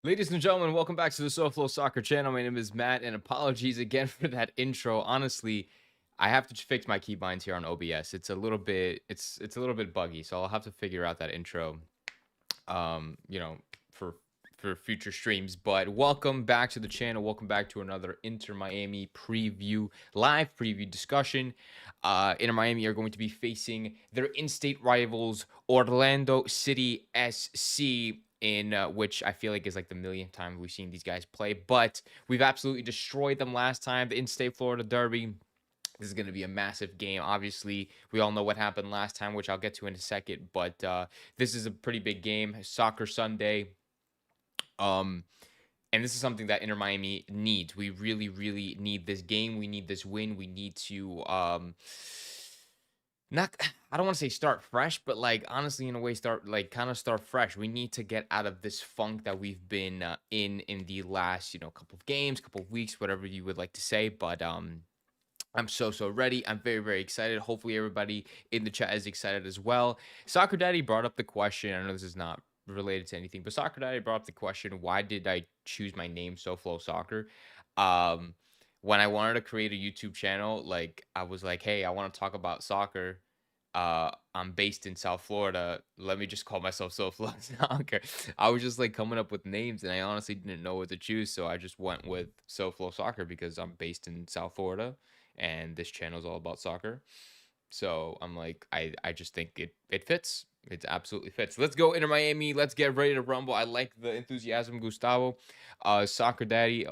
Ladies and gentlemen, welcome back to the SoFlo Soccer channel. My name is Matt, and apologies again for that intro. Honestly, I have to fix my keybinds here on OBS. It's a little bit it's a little bit buggy, so I'll have to figure out that intro you know, for future streams. But welcome back to the channel. Welcome back to another Inter Miami preview, live preview discussion. Inter Miami are going to be facing their in-state rivals, Orlando City SC, in which I feel like is like the millionth time we've seen these guys play. But we've absolutely destroyed them last time, the in-state Florida Derby. This is going to be a massive game. Obviously, we all know what happened last time, which I'll get to in a second. But this is a pretty big game, Soccer Sunday. And this is something that Inter Miami needs. We really, really need this game. We need this win. We need to not I don't want to say start fresh, but like honestly, in a way, start fresh. We need to get out of this funk that we've been in the last couple of games, couple of weeks, whatever you would like to say. But I'm so ready. I'm very, very excited. Hopefully everybody in the chat is excited as well. Soccer Daddy brought up the question. I know this is not related to anything, but Soccer Daddy brought up the question, why did I choose my name SoFlo Soccer? Um when I wanted to create a YouTube channel, like I was like, hey, I want to talk about soccer. I'm based in South Florida. Let me just call myself SoFlo Soccer. I was just like coming up with names and I honestly didn't know what to choose, so I just went with SoFlo Soccer because I'm based in South Florida and this channel is all about soccer. So I'm like, I just think it fits. It absolutely fits. Let's go Inter Miami. Let's get ready to rumble. I like the enthusiasm, Gustavo. Soccer Daddy.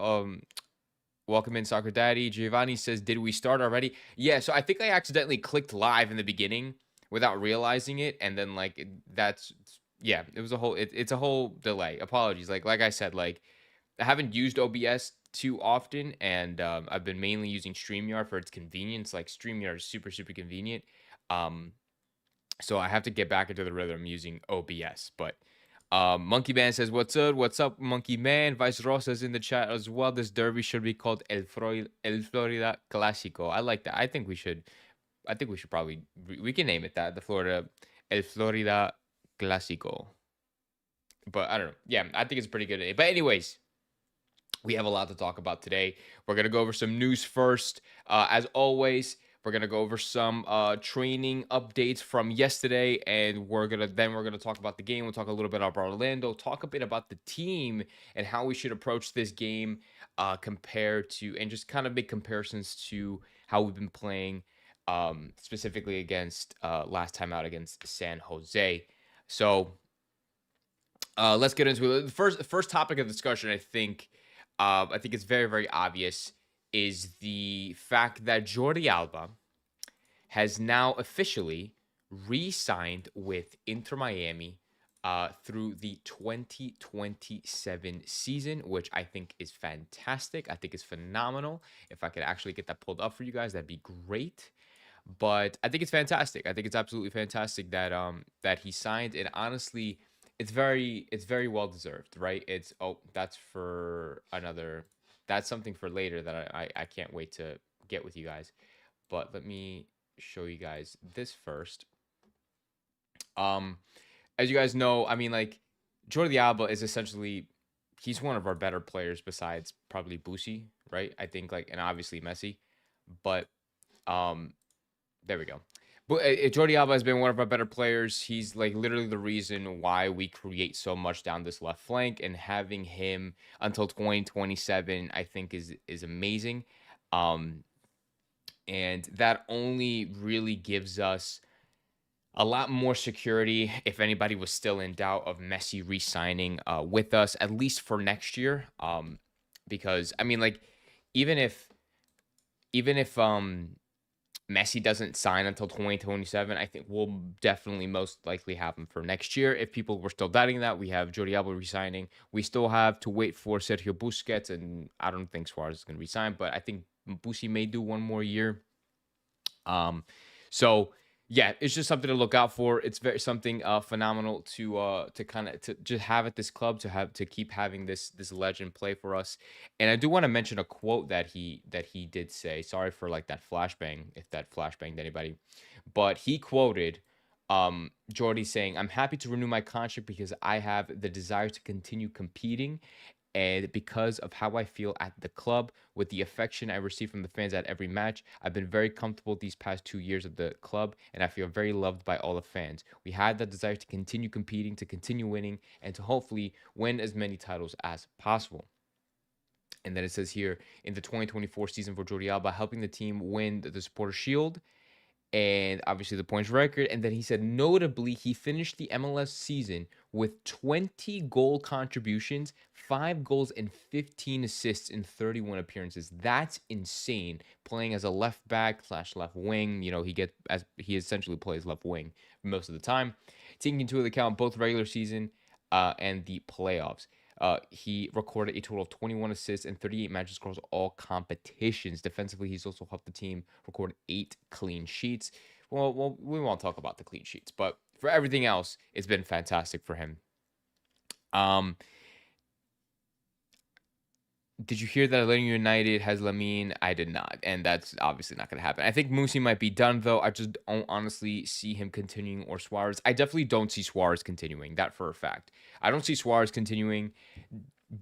Welcome in, Soccer Daddy. Giovanni says, did we start already? Yeah, so I think I accidentally clicked live in the beginning without realizing it, and then like that's yeah, it was a whole it's a whole delay. Apologies. Like I said, like I haven't used OBS too often, and I've been mainly using StreamYard for its convenience. Like StreamYard is super convenient. Um, so I have to get back into the rhythm using OBS. But Monkey Man says, "What's up? What's up, Monkey Man?" Vice Rosa's in the chat as well. This derby should be called El Florida Clásico. I like that. I think we should. I think we should probably we can name it that, the Florida El Florida Clásico. But I don't know. Yeah, I think it's pretty good. But anyways, we have a lot to talk about today. We're going to go over some news first. As always, we're going to go over some training updates from yesterday, and we're going to talk about the game. We'll talk a little bit about Orlando, talk a bit about the team and how we should approach this game compared to, and just kind of make comparisons to how we've been playing specifically against last time out against San Jose. So let's get into it. The first topic of discussion, I think it's very obvious, is the fact that Jordi Alba has now officially re-signed with Inter Miami through the 2027 season, which I think is fantastic. I think it's phenomenal. If I could actually get that pulled up for you guys, that'd be great. But I think it's fantastic. I think it's absolutely fantastic that that he signed, and honestly, it's very well deserved, right? It's that's something for later that I can't wait to get with you guys. But let me show you guys this first. As you guys know, I mean, like, Jordi Alba is essentially, he's one of our better players besides probably Busi, right? I think, like, and obviously Messi. But there we go. But Jordi Alba has been one of our better players. He's like literally the reason why we create so much down this left flank, and having him until 2027, I think is amazing. And that only really gives us a lot more security if anybody was still in doubt of Messi re-signing with us, at least for next year. Because I mean, like, even if Messi doesn't sign until 2027, I think we'll definitely most likely have him for next year. If people were still doubting that, we have Jordi Alba resigning. We still have to wait for Sergio Busquets, and I don't think Suarez is going to resign, but I think Busi may do one more year. So yeah, it's just something to look out for. It's very something phenomenal to kind of to just have at this club, to keep having this legend play for us. And I do want to mention a quote that he did say. Sorry for like that flashbang, if that flashbanged anybody, but he quoted Jordy saying, "I'm happy to renew my contract because I have the desire to continue competing and because of how I feel at the club, with the affection I receive from the fans at every match, I've been very comfortable these past 2 years at the club, and I feel very loved by all the fans. We had that desire to continue competing, to continue winning, and to hopefully win as many titles as possible." And then it says here, in the 2024 season for Jordi Alba, helping the team win the Supporter Shield and obviously the points record. And then he said, notably, he finished the MLS season with 20 goal contributions, 5 goals, and 15 assists in 31 appearances. That's insane. Playing as a left back slash left wing, he essentially plays left wing most of the time. Taking into account both regular season and the playoffs. He recorded a total of 21 assists and 38 matches across all competitions. Defensively, he's also helped the team record 8 clean sheets. Well, we won't talk about the clean sheets, but for everything else, it's been fantastic for him. Um, did you hear that Atlanta United has Lamine? I did not, and that's obviously not going to happen. I think Musi might be done, though. I just don't honestly see him continuing, or Suarez. I definitely don't see Suarez continuing, that for a fact. I don't see Suarez continuing.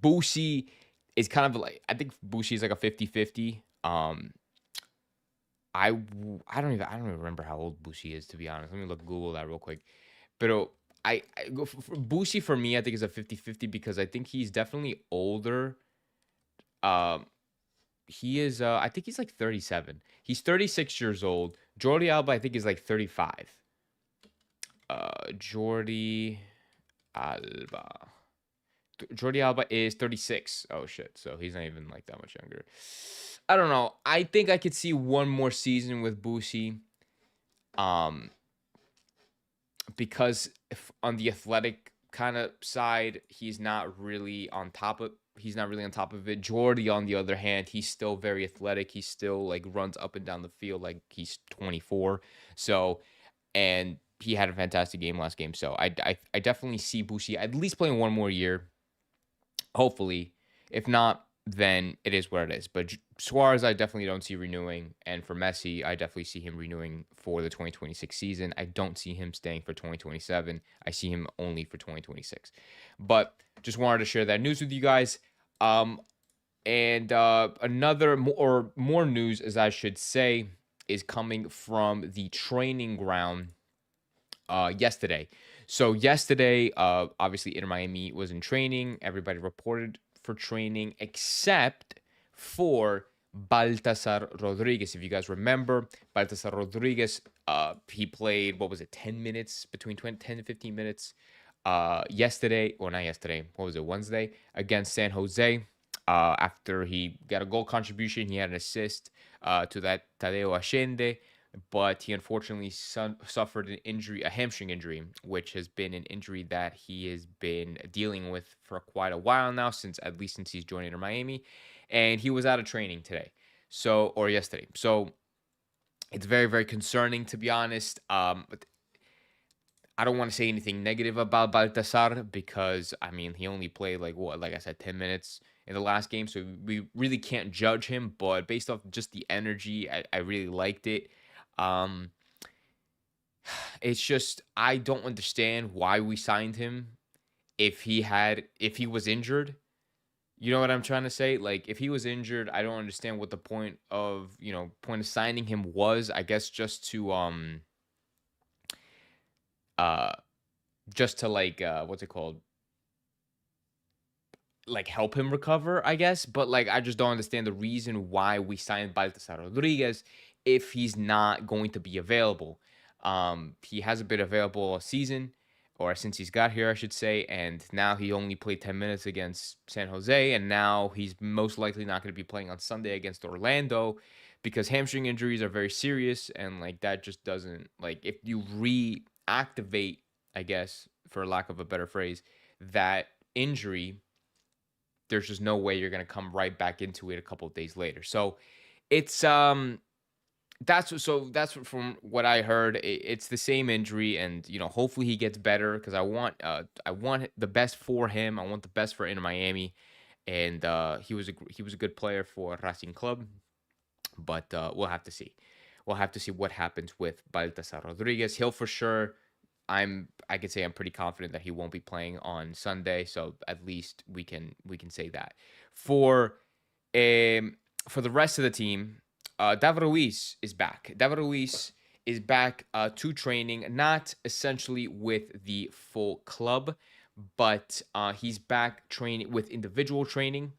Boosie is kind of like, I think Boosie is like a 50-50. I don't even remember how old Boosie is, to be honest. Let me Google that real quick. But I go for Boosie. For me, I think is a 50-50 because I think he's definitely older. Um he is I think he's like 37. He's 36 years old. Jordi Alba I think is like 35. Jordi Alba. Jordi Alba is 36. Oh shit. So he's not even like that much younger. I don't know. I think I could see one more season with Boosie. Um because if on the athletic kind of side, he's not really on top of it. Jordy, on the other hand, he's still very athletic. He still like runs up and down the field like he's 24. So, and he had a fantastic game last game. So I definitely see Bushi at least playing one more year. Hopefully, if not, then it is what it is. But Suarez, I definitely don't see renewing, and for Messi, I definitely see him renewing for the 2026 season. I don't see him staying for 2027. I see him only for 2026. But just wanted to share that news with you guys. And another more news, as I should say, is coming from the training ground yesterday. So yesterday, obviously Inter Miami was in training. Everybody reported for training except for Baltasar Rodriguez. If you guys remember, Baltasar Rodriguez, he played, what was it, 10 minutes, between 10 to 15 minutes yesterday, or not yesterday, what was it, Wednesday, against San Jose. After he got a goal contribution, he had an assist to that Tadeo Ashende, but he unfortunately suffered an injury, a hamstring injury, which has been an injury that he has been dealing with for quite a while now, at least since he's joined Inter Miami, and he was out of training today, or yesterday. So it's very, very concerning, to be honest. But I don't want to say anything negative about Baltasar because I mean he only played like I said, 10 minutes in the last game, so we really can't judge him. But based off just the energy, I really liked it. Um, it's just I don't understand why we signed him if he was injured. You know what I'm trying to say? Like if he was injured, I don't understand what the point of signing him was. I guess uh just to what's it called? Like help him recover, I guess. But like I just don't understand the reason why we signed Baltasar Rodriguez if he's not going to be available. He hasn't been available all season, or since he's got here, I should say, and now he only played 10 minutes against San Jose, and now he's most likely not going to be playing on Sunday against Orlando because hamstring injuries are very serious, and like that just doesn't like if you reactivate, I guess, for lack of a better phrase, that injury, there's just no way you're going to come right back into it a couple of days later. So it's from what I heard. It's the same injury, and hopefully he gets better because I want the best for him. I want the best for Inter Miami, and he was a good player for Racing Club, but we'll have to see. We'll have to see what happens with Baltasar Rodriguez. He'll for sure I could say I'm pretty confident that he won't be playing on Sunday. So at least we can say that. For um for the rest of the team, David Luiz is back. David Luiz is back to training, not essentially with the full club, but he's back training with individual training.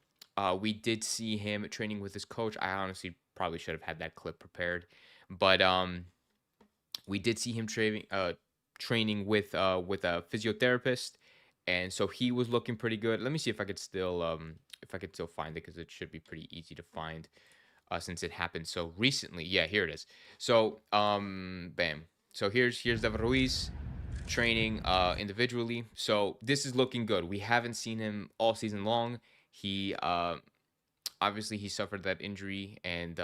We did see him training with his coach. I honestly probably should have had that clip prepared, but we did see him training with a physiotherapist, and so he was looking pretty good. Let me see if I could still find it because it should be pretty easy to find since it happened so recently. Yeah, here it is. So bam. So here's David Ruiz training individually. So this is looking good. We haven't seen him all season long. He obviously he suffered that injury, and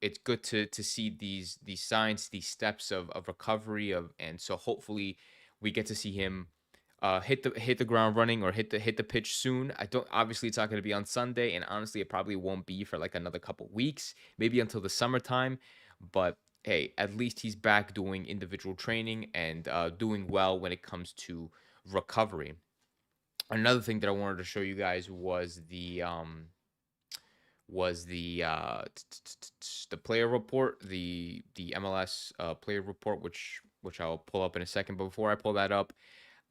it's good to see these signs, these steps of recovery and so hopefully we get to see him hit the ground running or hit the pitch soon. I don't Obviously it's not going to be on Sunday, and honestly it probably won't be for like another couple weeks, maybe until the summertime. But hey, at least he's back doing individual training and doing well when it comes to recovery. Another thing that I wanted to show you guys was the player report, the MLS player report, which I'll pull up in a second. But before I pull that up,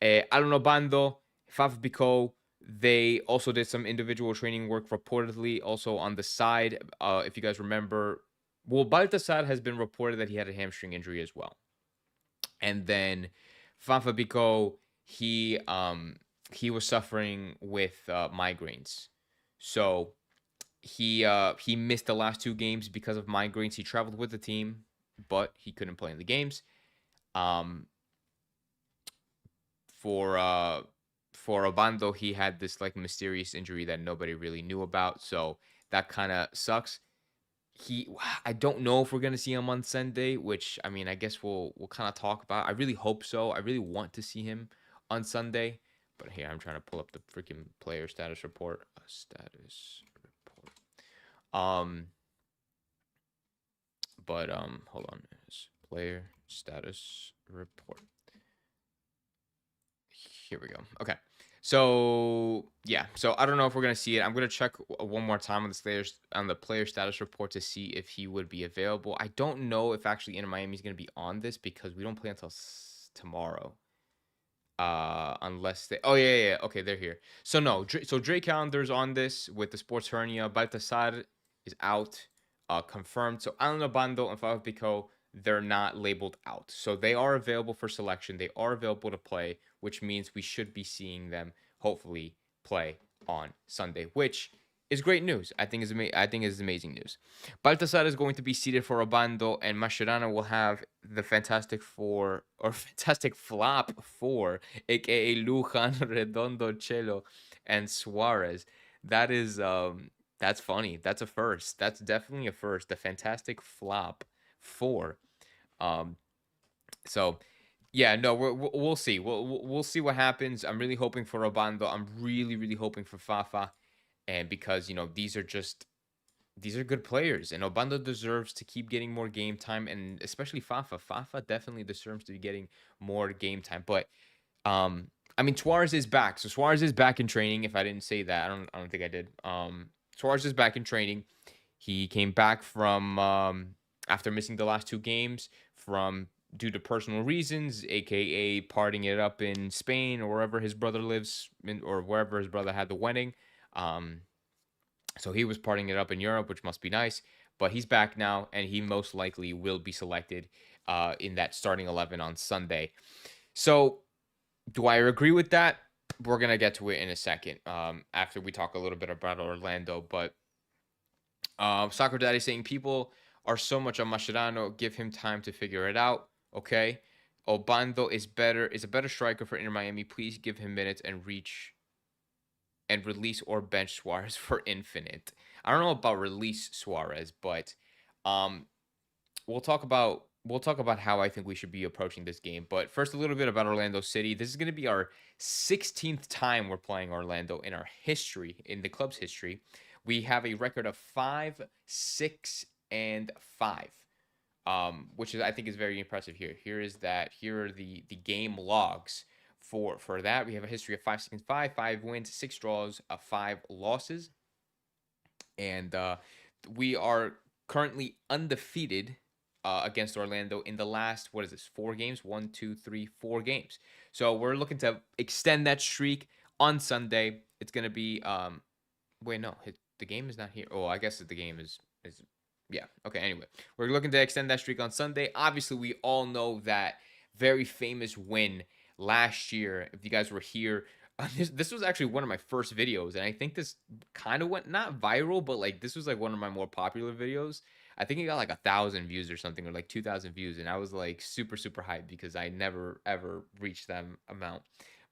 Alano Bando, Fafbico, they also did some individual training work reportedly also on the side. If you guys remember, well, Baltasar has been reported that he had a hamstring injury as well. And then Fanfabico, he was suffering with migraines. So he missed the last two games because of migraines. He traveled with the team, but he couldn't play in the games. Um, for Obando, he had this like mysterious injury that nobody really knew about, so that kind of sucks. He I don't know if we're gonna see him on Sunday, which I mean I guess we'll kind of talk about. I really hope so. I really want to see him on Sunday. But here I'm trying to pull up the freaking player status report. Status report. Um, but hold on. Player status report. Here we go. Okay. So yeah, so I don't know if we're gonna see it. I'm gonna check one more time on the player status report to see if he would be available. I don't know if actually Inter Miami is gonna be on this because we don't play until tomorrow. Unless they, oh yeah, okay, they're here. So no, so Dre Calendar's on this with the sports hernia. Baltasar is out, confirmed. So Alan Obando and Fabio Pico, they're not labeled out. So they are available for selection. They are available to play, which means we should be seeing them hopefully play on Sunday, which is great news. I think is amazing news. Baltasar is going to be seated for Obando, and Mascherano will have the Fantastic Four or Fantastic Flop Four, aka Lujan, Redondo, Chelo, and Suarez. That is that's funny. That's a first. That's definitely a first. The Fantastic Flop Four. Um, so yeah, no, we'll see. We'll see what happens. I'm really hoping for Obando. I'm really hoping for Fafa, and because these are good players, and Obando deserves to keep getting more game time, and especially Fafa. Fafa definitely deserves to be getting more game time. But I mean, Suarez is back, so Suarez is back in training. If I didn't say that, I don't think I did. Suarez is back in training. He came back from after missing the last two games from due to personal reasons, aka partying it up in Spain or wherever his brother lives, or wherever his brother had the wedding. So he was partying it up in Europe, which must be nice. But he's back now, and he most likely will be selected in that starting 11 on Sunday. So, do I agree with that? We're gonna get to it in a second after we talk a little bit about Orlando. But Soccer Daddy saying people are so much on Mascherano, give him time to figure it out. Okay, Obando is a better striker for Inter Miami. Please give him minutes and release or bench Suarez for infinite. I don't know about release Suarez, but um, we'll talk about how I think we should be approaching this game. But first, a little bit about Orlando City. This is going to be our 16th time we're playing Orlando in our history, in the club's history. We have a record of 5, 6, and 5. which is I think is very impressive here. Here are the game logs for that. We have a history of 5-6-5, 5 wins, 6 draws, 5 losses, and we are currently undefeated against Orlando in the last, what is this, 4 games? One, two, three, 4 games. So we're looking to extend that streak on Sunday. It's gonna be wait, no, the game is not here. Oh, I guess the game is yeah. Okay. Anyway, we're looking to extend that streak on Sunday. Obviously, we all know that very famous win last year. If you guys were here, this was actually one of my first videos, and I think this kind of went not viral, but like this was like one of my more popular videos. I think it got like 1,000 views or something, or like 2,000 views, and I was like super hyped because I never ever reached that amount.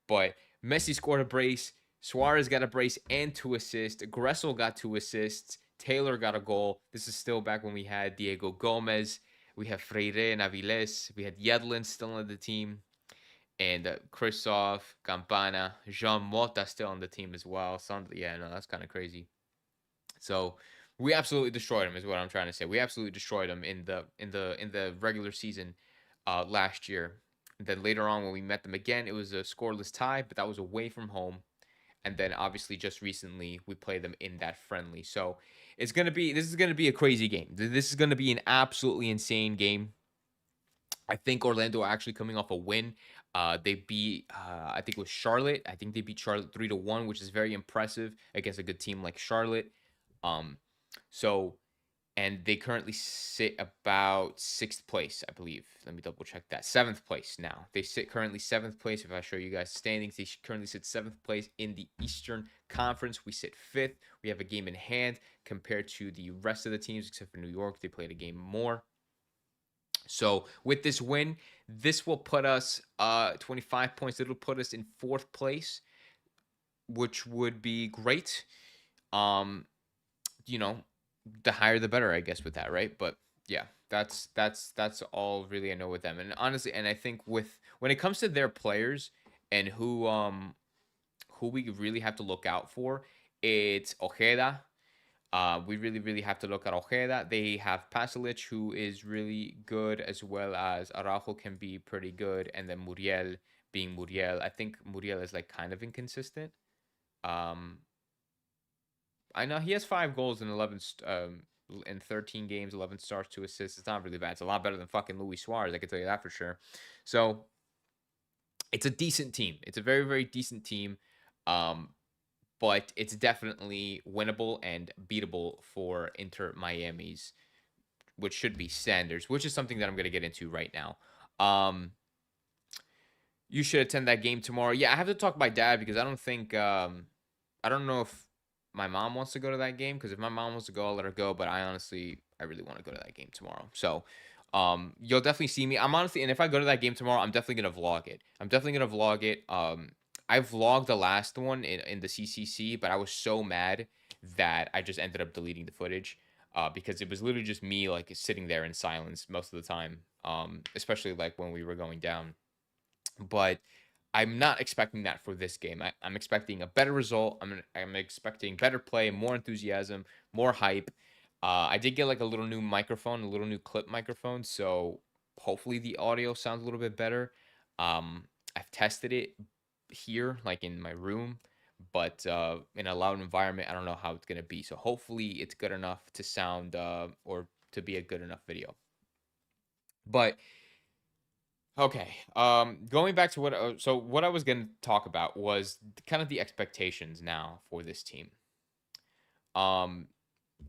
But Messi scored a brace. Suarez got a brace and 2 assists. Gressel got 2 assists. Taylor got a goal. This is still back when we had Diego Gomez. We have Freire and Aviles. We had Yedlin still on the team. And Krzysztof, Campana, Jean Mota still on the team as well. Yeah, no, that's kind of crazy. So we absolutely destroyed him, is what I'm trying to say. We absolutely destroyed him in the regular season last year. And then later on, when we met them again, it was a scoreless tie, but that was away from home. And then obviously just recently we played them in that friendly. So this is gonna be a crazy game. This is gonna be an absolutely insane game. I think Orlando are actually coming off a win. They beat I think it was Charlotte. I think they beat Charlotte 3-1, which is very impressive against a good team like Charlotte. Um, so and they currently sit about 6th place, I believe. Let me double check that. 7th place now. They sit currently 7th place. If I show you guys standings, they currently sit 7th place in the Eastern Conference. We sit 5th. We have a game in hand compared to the rest of the teams, except for New York. They played a game more. So with this win, this will put us 25 points. It'll put us in 4th place, which would be great. Um, you know, the higher the better, I guess, with that, right? But yeah, that's all really I know with them. And honestly, and I think with when it comes to their players and who we really have to look out for, it's Ojeda. We really have to look at Ojeda. They have Pasalic, who is really good, as well as Araujo can be pretty good, and then Muriel being Muriel. I think Muriel is like kind of inconsistent. Um, I know he has 5 goals in 13 games, 11 starts, 2 assists. It's not really bad. It's a lot better than fucking Luis Suarez. I can tell you that for sure. So it's a decent team. It's a very decent team. But it's definitely winnable and beatable for Inter Miami's, which should be standards, which is something that I'm going to get into right now. You should attend that game tomorrow. Yeah, I have to talk to my dad because I don't think I don't know if my mom wants to go to that game, because if my mom wants to go, I'll let her go. But I really want to go to that game tomorrow. So, you'll definitely see me. I'm honestly, and if I go to that game tomorrow, I'm definitely gonna vlog it. I vlogged the last one in the CCC, but I was so mad that I just ended up deleting the footage, because it was literally just me like sitting there in silence most of the time, especially like when we were going down. But I'm not expecting that for this game. I'm expecting a better result. I'm expecting better play, more enthusiasm, more hype. I did get like a little new microphone, a little new clip microphone, so hopefully the audio sounds a little bit better. I've tested it here, like in my room, but in a loud environment, I don't know how it's gonna be. So hopefully it's good enough to sound or to be a good enough video. But okay. Going back to what I was going to talk about was kind of the expectations now for this team. Um,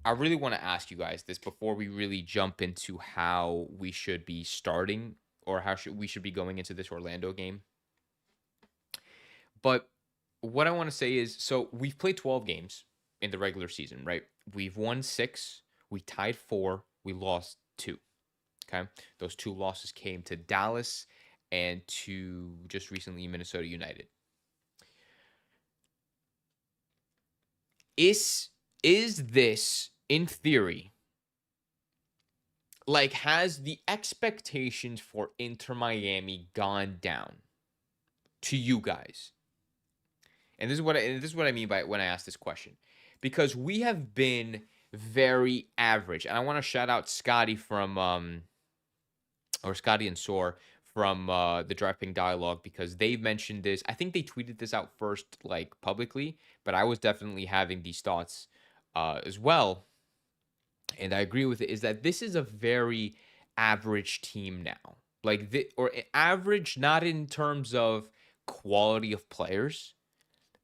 I really want to ask you guys this before we really jump into how we should be starting, or how we should be going into this Orlando game. But what I want to say is, so we've played 12 games in the regular season, right? We've won 6, we tied 4, we lost 2. Okay. Those 2 losses came to Dallas and to just recently Minnesota United. Is this, in theory, like, has the expectations for Inter Miami gone down to you guys? And this is what I mean by when I ask this question. Because we have been very average. And I want to shout out Scotty from or Scotty and Soar from the Driving Dialogue, because they've mentioned this. I think they tweeted this out first, like publicly, but I was definitely having these thoughts as well, and I agree with it. Is that this is a very average team now, like average, not in terms of quality of players,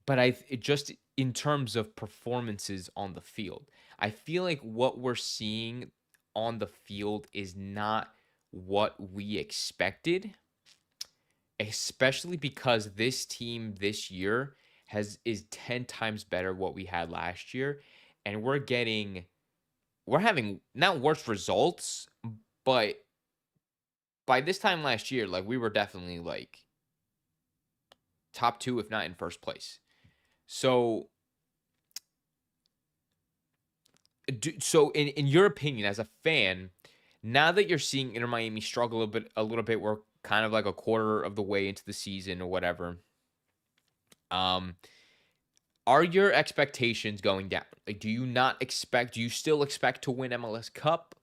but it just in terms of performances on the field. I feel like what we're seeing on the field is not what we expected, especially because this team this year is 10 times better what we had last year, and we're having not worse results, but by this time last year, like, we were definitely like top 2 if not in first place. So so in your opinion as a fan, now that you're seeing Inter Miami struggle a little bit, we're kind of like a quarter of the way into the season or whatever. Um, are your expectations going down? Like, do you still expect to win MLS Cup?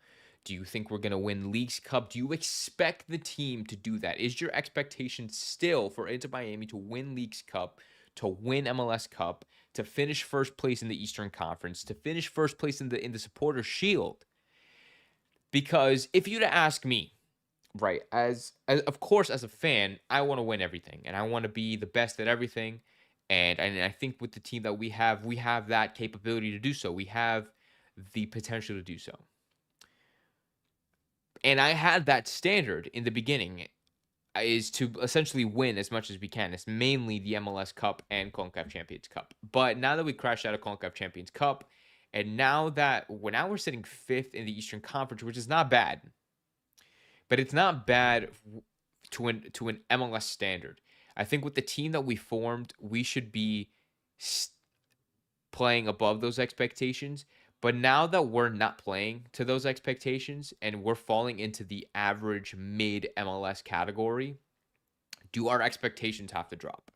Do you think we're going to win Leagues Cup? Do you expect the team to do that? Is your expectation still for Inter Miami to win Leagues Cup, to win MLS Cup, to finish first place in the Eastern Conference, to finish first place in the Supporter Shield? Because if you'd ask me, right, as of course as a fan, I want to win everything and I want to be the best at everything. And I think with the team that we have that capability to do so. We have the potential to do so. And I had that standard in the beginning, is to essentially win as much as we can. It's mainly the MLS Cup and CONCACAF Champions Cup. But now that we crashed out of CONCACAF Champions Cup, and now we're sitting fifth in the Eastern Conference, which is not bad, but it's not bad to an MLS standard. I think with the team that we formed, we should be playing above those expectations. But now that we're not playing to those expectations and we're falling into the average mid MLS category, do our expectations have to drop?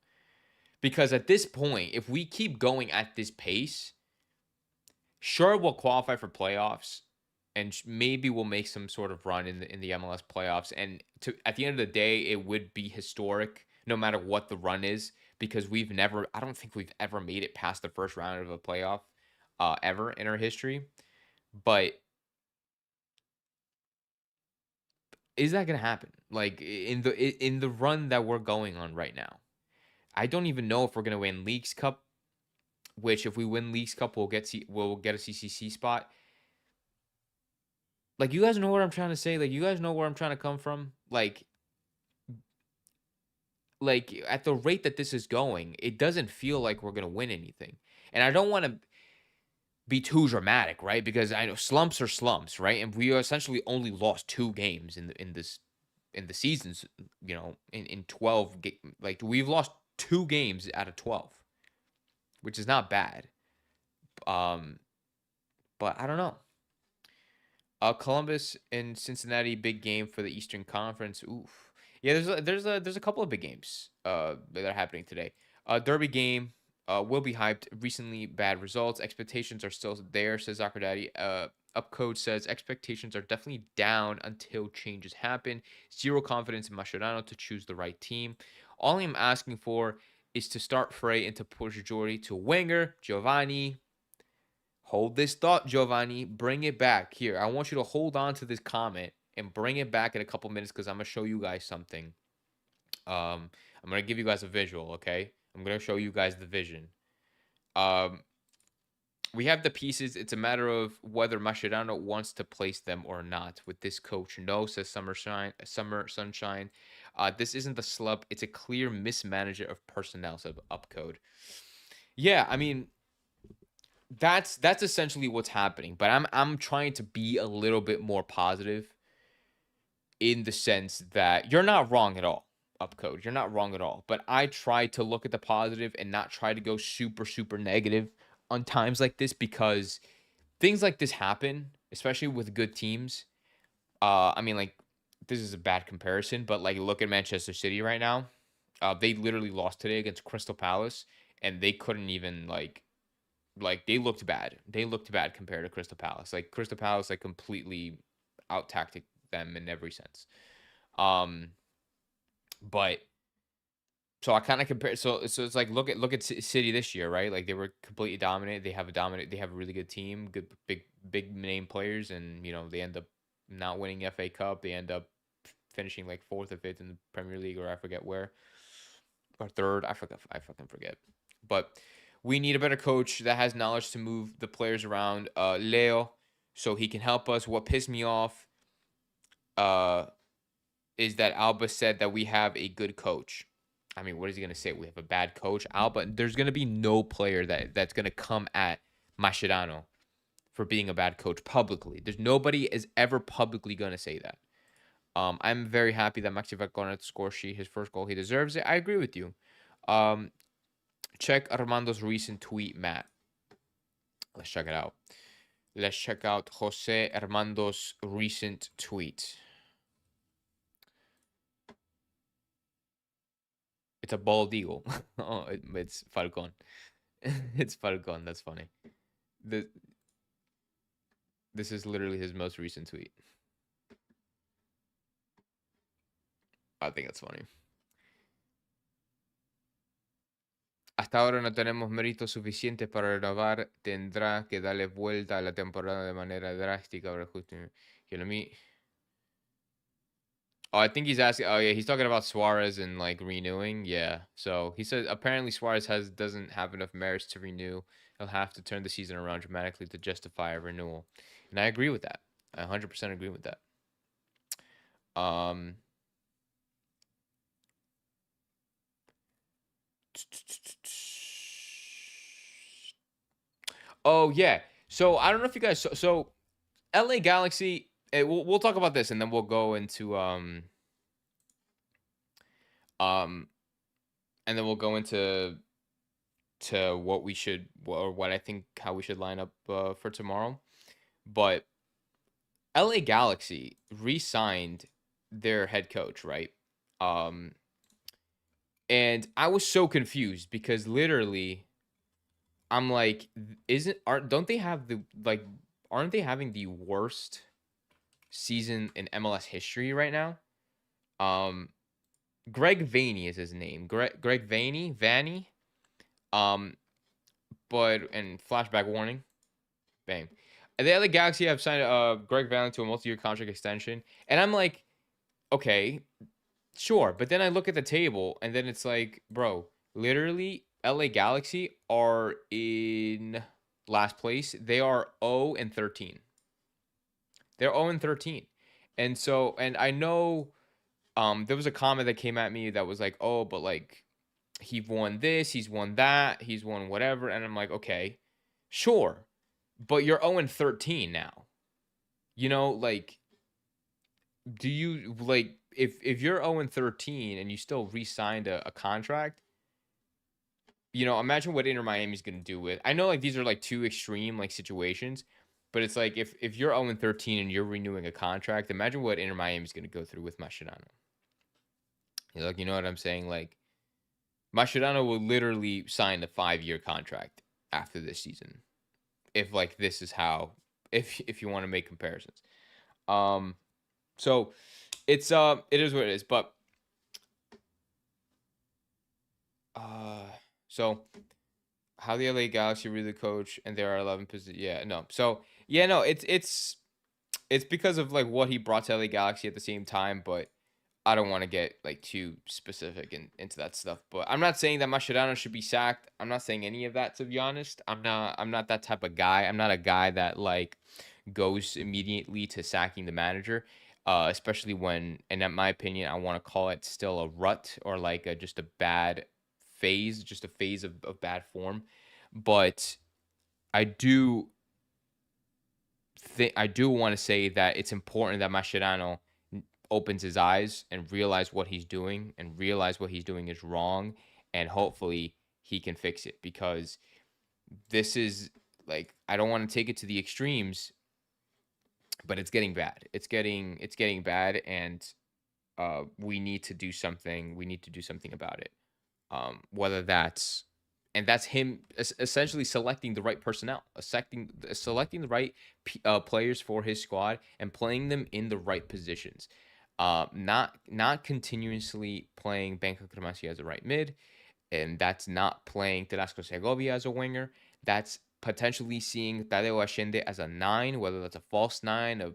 Because at this point, if we keep going at this pace, sure, we'll qualify for playoffs, and maybe we'll make some sort of run in the MLS playoffs. And at the end of the day, it would be historic no matter what the run is, because I don't think we've ever made it past the first round of a playoff ever in our history. But is that going to happen? Like, in the run that we're going on right now, I don't even know if we're going to win Leagues Cup. Which, if we win Leagues Cup, we'll get a CCC spot. Like, you guys know what I'm trying to say? Like, you guys know where I'm trying to come from? Like at the rate that this is going, it doesn't feel like we're gonna win anything. And I don't want to be too dramatic, right? Because I know slumps are slumps, right? And we essentially only lost 2 games in the seasons, in 12 like, we've lost 2 games out of 12, which is not bad. Um, but I don't know. Columbus and Cincinnati, big game for the Eastern Conference. Oof. Yeah, there's a couple of big games that are happening today. Derby game will be hyped. Recently bad results. Expectations are still there, says Soccer Daddy. Upcode says expectations are definitely down until changes happen. Zero confidence in Mascherano to choose the right team. All I'm asking for is to start Frey and to push Jordi to winger. Giovanni, hold this thought, Giovanni. Bring it back. Here, I want you to hold on to this comment and bring it back in a couple minutes, because I'm going to show you guys something. I'm going to give you guys a visual, okay? I'm going to show you guys the vision. We have the pieces. It's a matter of whether Mascherano wants to place them or not with this coach. No, says Summer Sunshine. This isn't the slump. It's a clear mismanagement of personnel, said Upcode. Yeah, I mean, that's essentially what's happening. But I'm trying to be a little bit more positive, in the sense that you're not wrong at all, Upcode. You're not wrong at all. But I try to look at the positive and not try to go super, super negative on times like this, because things like this happen, especially with good teams. I mean, like, this is a bad comparison, but like, look at Manchester City right now. They literally lost today against Crystal Palace, and they couldn't even like they looked bad. They looked bad compared to Crystal Palace. Like, Crystal Palace, like, completely out tactic them in every sense. Um, but so I kind of compare. So it's like look at City this year, right? Like they were completely dominant. They have a dominant. They have a really good team, good big name players, and they end up not winning FA Cup. They end up finishing like fourth or fifth in the Premier League, or I forget where, or third. I forgot. I fucking forget. But we need a better coach that has knowledge to move the players around. Leo, so he can help us. What pissed me off uh, is that Alba said that we have a good coach. I mean, what is he going to say? We have a bad coach? Alba, there's going to be no player that's going to come at Mascherano for being a bad coach publicly. There's nobody is ever publicly going to say that. I'm very happy that Maxi got on the score sheet. His first goal, he deserves it. I agree with you. Check Armando's recent tweet, Matt. Let's check it out. Let's check out Jose Armando's recent tweet. It's a bald eagle. Oh, it's Falcon. It's Falcon. That's funny. This is literally his most recent tweet. I think that's funny. Hasta ahora no tenemos méritos suficientes para renovar. Tendrá que darle vuelta a la temporada de manera drástica. Let me. Oh, I think he's asking. Oh yeah, he's talking about Suarez and like renewing. Yeah. So he said apparently Suarez doesn't have enough merits to renew. He'll have to turn the season around dramatically to justify a renewal. And I agree with that. I 100% agree with that. Oh yeah. So I don't know if you guys. So LA Galaxy. We'll talk about this and then we'll go into and then we'll go into what we should or what I think how we should line up for tomorrow. But LA Galaxy re-signed their head coach, right? And I was so confused because literally I'm like, don't they have aren't they having the worst season in MLS history right now? Greg Vanney is his name. Greg Vanney. But and flashback warning, bang. And the LA Galaxy have signed Greg Vanney to a multi-year contract extension, and I'm like, okay, sure. But then I look at the table, and then it's like, bro, literally, LA Galaxy are in last place. They are 0-13. They're 0-13, and so, and I know, there was a comment that came at me that was like, oh, but like, he won this, he's won that, he's won whatever, and I'm like, okay, sure, but you're 0-13 now. Like, do you like if you're 0-13 and you still re-signed a contract? Imagine what Inter Miami's gonna do with. I know like these are like two extreme like situations, but it's like if you're 0-13 and you're renewing a contract, imagine what Inter Miami's gonna go through with Mascherano. You know what I'm saying? Like, Mascherano will literally sign a 5-year contract after this season. If like this is how, if you want to make comparisons. So it's it is what it is, but so how the LA Galaxy really coach and there are 11 positions. Yeah, no. So yeah, no, it's because of like what he brought to LA Galaxy at the same time, but I don't want to get like too specific into that stuff. But I'm not saying that Mascherano should be sacked. I'm not saying any of that, to be honest. I'm not that type of guy. I'm not a guy that like goes immediately to sacking the manager. Especially when, and in my opinion, I want to call it still a rut or like just a bad phase, just a phase of bad form. But I do want to say that it's important that Mascherano opens his eyes and realize what he's doing and realize what he's doing is wrong, and hopefully he can fix it, because this is like, I don't want to take it to the extremes, but it's getting bad. It's getting bad, and we need to do something. We need to do something about it. Whether that's him essentially selecting the right personnel, selecting the right players for his squad and playing them in the right positions. Not continuously playing Banco Cremasio as a right mid, and that's not playing Telasco Segovia as a winger. That's potentially seeing Tadeo Ashende as a nine, whether that's a false nine,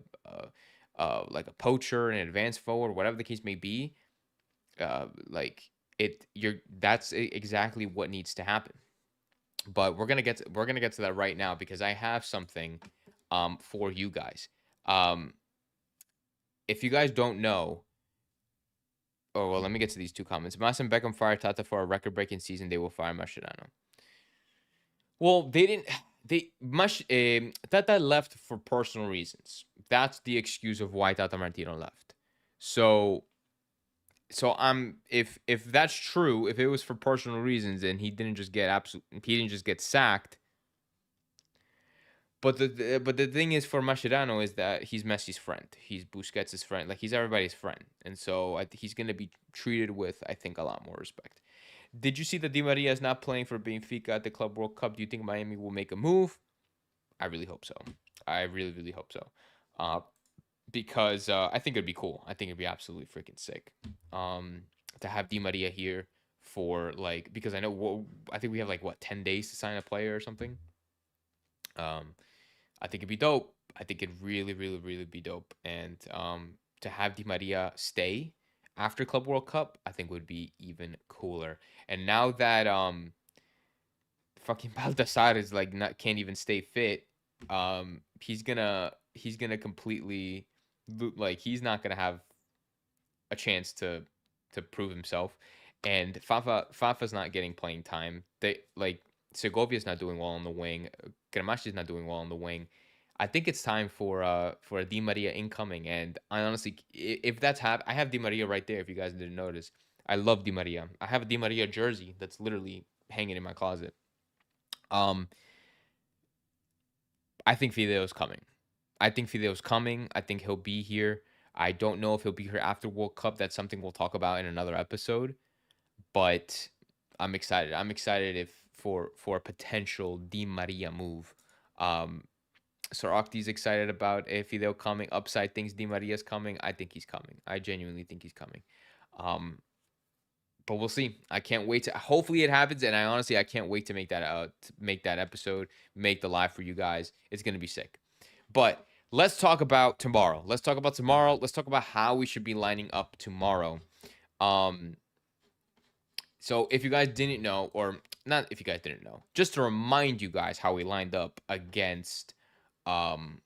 like a poacher, an advanced forward, whatever the case may be. Like that's exactly what needs to happen. But we're gonna get to that right now because I have something for you guys. Um, if you guys don't know, oh well, let me get to these two comments. Mas and Beckham fired Tata for a record-breaking season. They will fire Mascherano. Well, they didn't. Tata left for personal reasons. That's the excuse of why Tata Martino left. So I'm if that's true, if it was for personal reasons and he didn't just get sacked. But the thing is for Mascherano is that he's Messi's friend. He's Busquets' friend. Like he's everybody's friend, and so he's gonna be treated with, I think, a lot more respect. Did you see that Di Maria is not playing for Benfica at the Club World Cup? Do you think Miami will make a move? I really hope so. I really, really hope so. Uh, because I think it'd be cool. I think it'd be absolutely freaking sick. To have Di Maria here for like because I think we have like what 10 days to sign a player or something. I think it'd be dope. I think it'd really, really, really be dope. And to have Di Maria stay after Club World Cup, I think would be even cooler. And now that fucking Baltasar is like not can't even stay fit, he's gonna completely like he's not gonna have a chance to prove himself. And Fafa's not getting playing time. They like Segovia's not doing well on the wing. Gramachi's not doing well on the wing. I think it's time for a Di Maria incoming. And I honestly, if that's I have Di Maria right there. If you guys didn't notice, I love Di Maria. I have a Di Maria jersey that's literally hanging in my closet. Um, I think Fideo's coming. I think Fideo's coming. I think he'll be here. I don't know if he'll be here after World Cup. That's something we'll talk about in another episode. But I'm excited. I'm excited if for a potential Di Maria move. Sir Octi's excited about if Fidel coming. Upside thinks Di Maria's coming. I think he's coming. I genuinely think he's coming. Um, but we'll see. I can't wait to. Hopefully it happens, and I can't wait to make that episode, make the live for you guys. It's gonna be sick. But let's talk about tomorrow. Let's talk about tomorrow. Let's talk about how we should be lining up tomorrow. Um, so if you guys didn't know, or not if you guys didn't know, just to remind you guys how we lined up um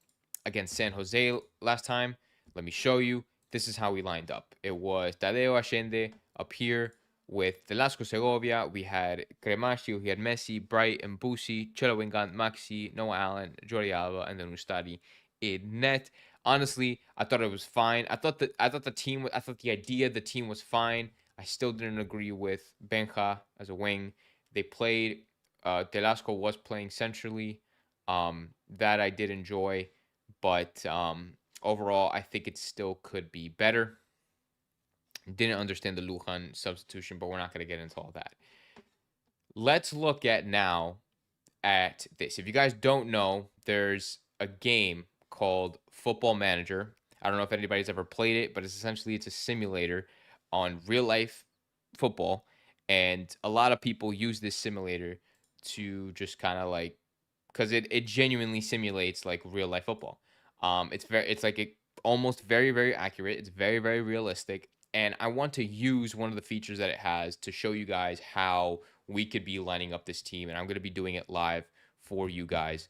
against San Jose last time. Let me show you. This is how we lined up. It was Tadeo Ashende up here with Velasco Segovia. We had Cremasti, we had Messi, Bright, and Busi, Chelo Wingant, Maxi, Noah Allen, Jordi Alba, and then Ustadi in net. Honestly, I thought it was fine. I thought the idea of the team was fine. I still didn't agree with Benja as a wing. They played. Telasco was playing centrally. That I did enjoy, but overall, I think it still could be better. Didn't understand the Lujan substitution, but we're not going to get into all that. Let's look at now at this. If you guys don't know, there's a game called Football Manager. I don't know if anybody's ever played it, but it's a simulator on real life football, and a lot of people use this simulator to just kind of like because it genuinely simulates like real life football. It's like almost very very accurate. It's very very realistic, and I want to use one of the features that it has to show you guys how we could be lining up this team, and I'm going to be doing it live for you guys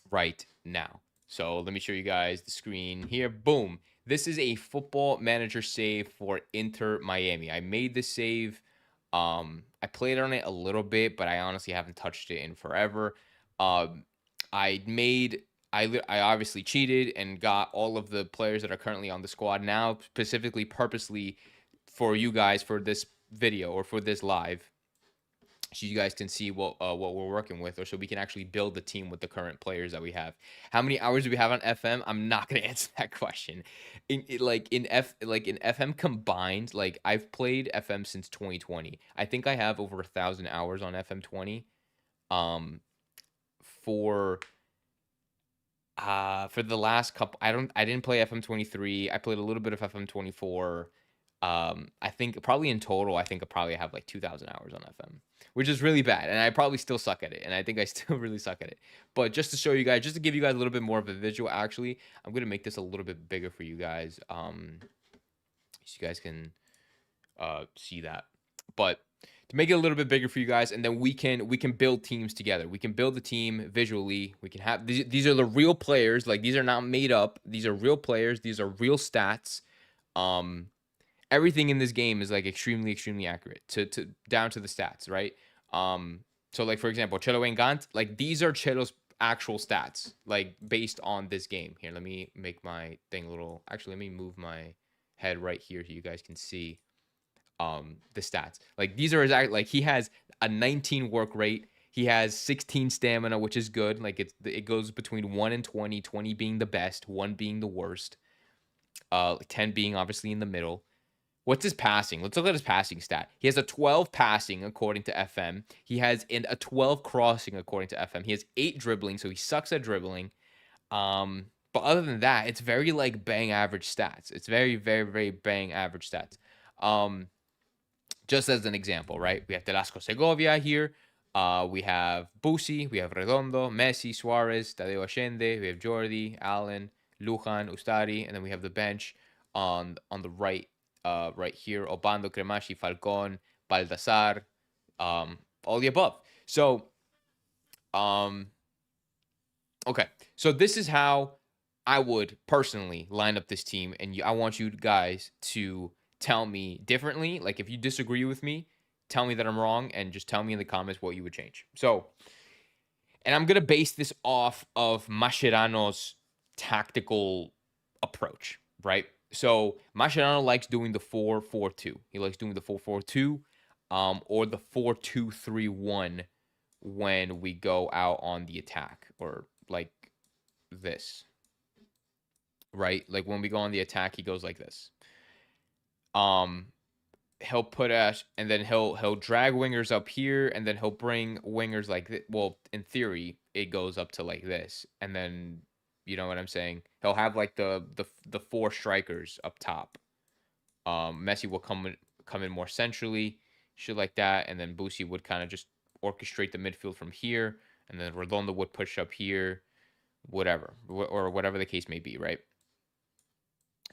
right now. So let me show you guys the screen here. Boom. This is a Football Manager save for Inter Miami. I made this save. I played on it a little bit, but I honestly haven't touched it in forever. I obviously cheated and got all of the players that are currently on the squad now, specifically purposely for you guys for this video or for this live, so you guys can see what we're working with, or so we can actually build the team with the current players that we have. How many hours do we have on FM? I'm not gonna answer that question. In FM combined, like I've played FM since 2020. I think I have over 1,000 hours on FM 20. For For the last couple, I didn't play FM23. I played a little bit of FM24. I think probably in total, I think I probably have like 2,000 hours on FM, which is really bad, and I probably still suck at it, and I think I still really suck at it. But just to show you guys, just to give you guys a little bit more of a visual, actually, I'm gonna make this a little bit bigger for you guys, so you guys can see that. But to make it a little bit bigger for you guys, and then we can build teams together. We can build the team visually. We can have these are the real players. Like, these are not made up. These are real players. These are real stats. Um, Everything in this game is like extremely accurate to down to the stats, right? So like, for example, Chelo Engant, like these are Chelo's actual stats, like based on this game. Here, let me make my thing a little. Actually, let me move my head right here so you guys can see the stats. Like, these are his like, he has a 19 work rate. He has 16 stamina, which is good. Like, it goes between 1 and 20, 20 being the best, 1 being the worst, 10 being obviously in the middle. What's his passing? Let's look at his passing stat. He has a 12 passing according to FM. He has a 12 crossing according to FM. He has 8 dribbling, so he sucks at dribbling. But other than that, it's very like bang average stats. It's very bang average stats. Just as an example, right? We have Telasco Segovia here. We have Busi, we have Redondo, Messi, Suarez, Tadeo Allende, we have Jordi, Allen, Lujan, Ustari, and then we have the bench on the right, right here: Obando, Cremashi, Falcon, Baldassar, all the above. So, um, okay, so this is how I would personally line up this team, and I want you guys to tell me differently. Like, if you disagree with me, tell me that I'm wrong, and just tell me in the comments what you would change. So, and I'm gonna base this off of Mascherano's tactical approach, right? So Mascherano likes doing the 4-4-2. He likes doing the 4-4-2, or the 4-2-3-1 when we go out on the attack, or like this, right? Like, when we go on the attack, he goes like this. Um, he'll put us, and then he'll drag wingers up here, and then he'll bring wingers like well, in theory, it goes up to like this, and then, you know what I'm saying? He'll have like the 4 strikers up top. Messi will come in more centrally, shit like that, and then Busi would kind of just orchestrate the midfield from here, and then Redondo would push up here, whatever, or whatever the case may be, right?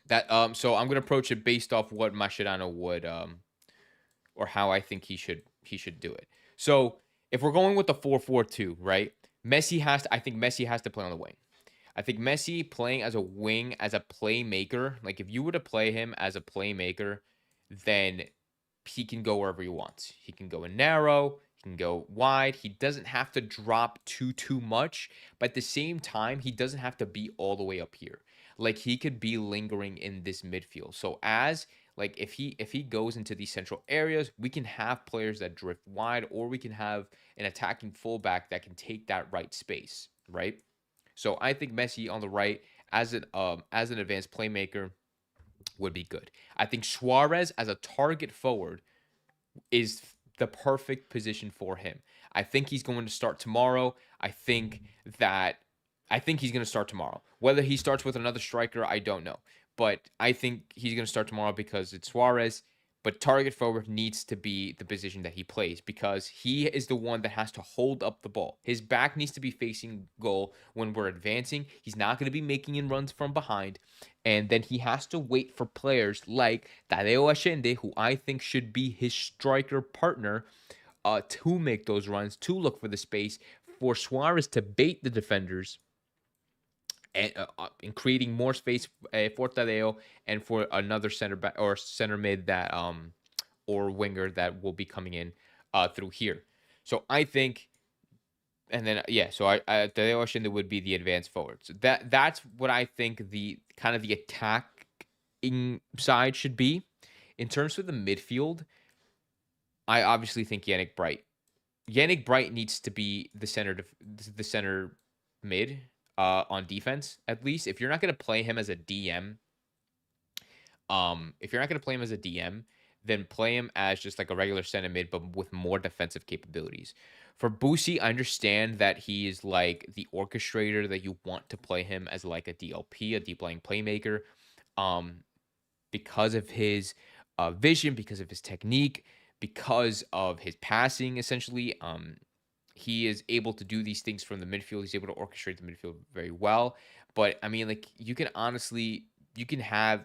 That so I'm gonna approach it based off what Mascherano would or how I think he should do it. So if we're going with the 4-4-2, right? I think Messi has to play on the wing. I think Messi playing as a wing, as a playmaker, like if you were to play him as a playmaker, then he can go wherever he wants. He can go in narrow, he can go wide. He doesn't have to drop too much, but at the same time, he doesn't have to be all the way up here. Like, he could be lingering in this midfield. So as like, if he goes into these central areas, we can have players that drift wide, or we can have an attacking fullback that can take that right space, right? So I think Messi on the right as an advanced playmaker would be good. I think Suarez as a target forward is the perfect position for him. I think he's going to start tomorrow. That I think he's going to start tomorrow. Whether he starts with another striker, I don't know. But I think he's going to start tomorrow because it's Suarez. But target forward needs to be the position that he plays, because he is the one that has to hold up the ball. His back needs to be facing goal when we're advancing. He's not going to be making in runs from behind. And then he has to wait for players like Tadeo Allende, who I think should be his striker partner, to make those runs, to look for the space, for Suarez to bait the defenders, and in creating more space for Tadeo, and for another center back or center mid that or winger that will be coming in through here. So I think, and then yeah, so I Tadeo Allende would be the advanced forward. So that's what I think the kind of the attacking side should be. In terms of the midfield, I obviously think Yannick Bright. Yannick Bright needs to be the center mid on defense, at least. If you're not going to play him as a DM, then play him as just like a regular center mid, but with more defensive capabilities. For Boosie, I understand that he is like the orchestrator that you want to play him as like a DLP, a deep lying playmaker, um, because of his vision, because of his technique, because of his passing, essentially. He is able to do these things from the midfield. He's able to orchestrate the midfield very well. But I mean, like you can honestly, you can have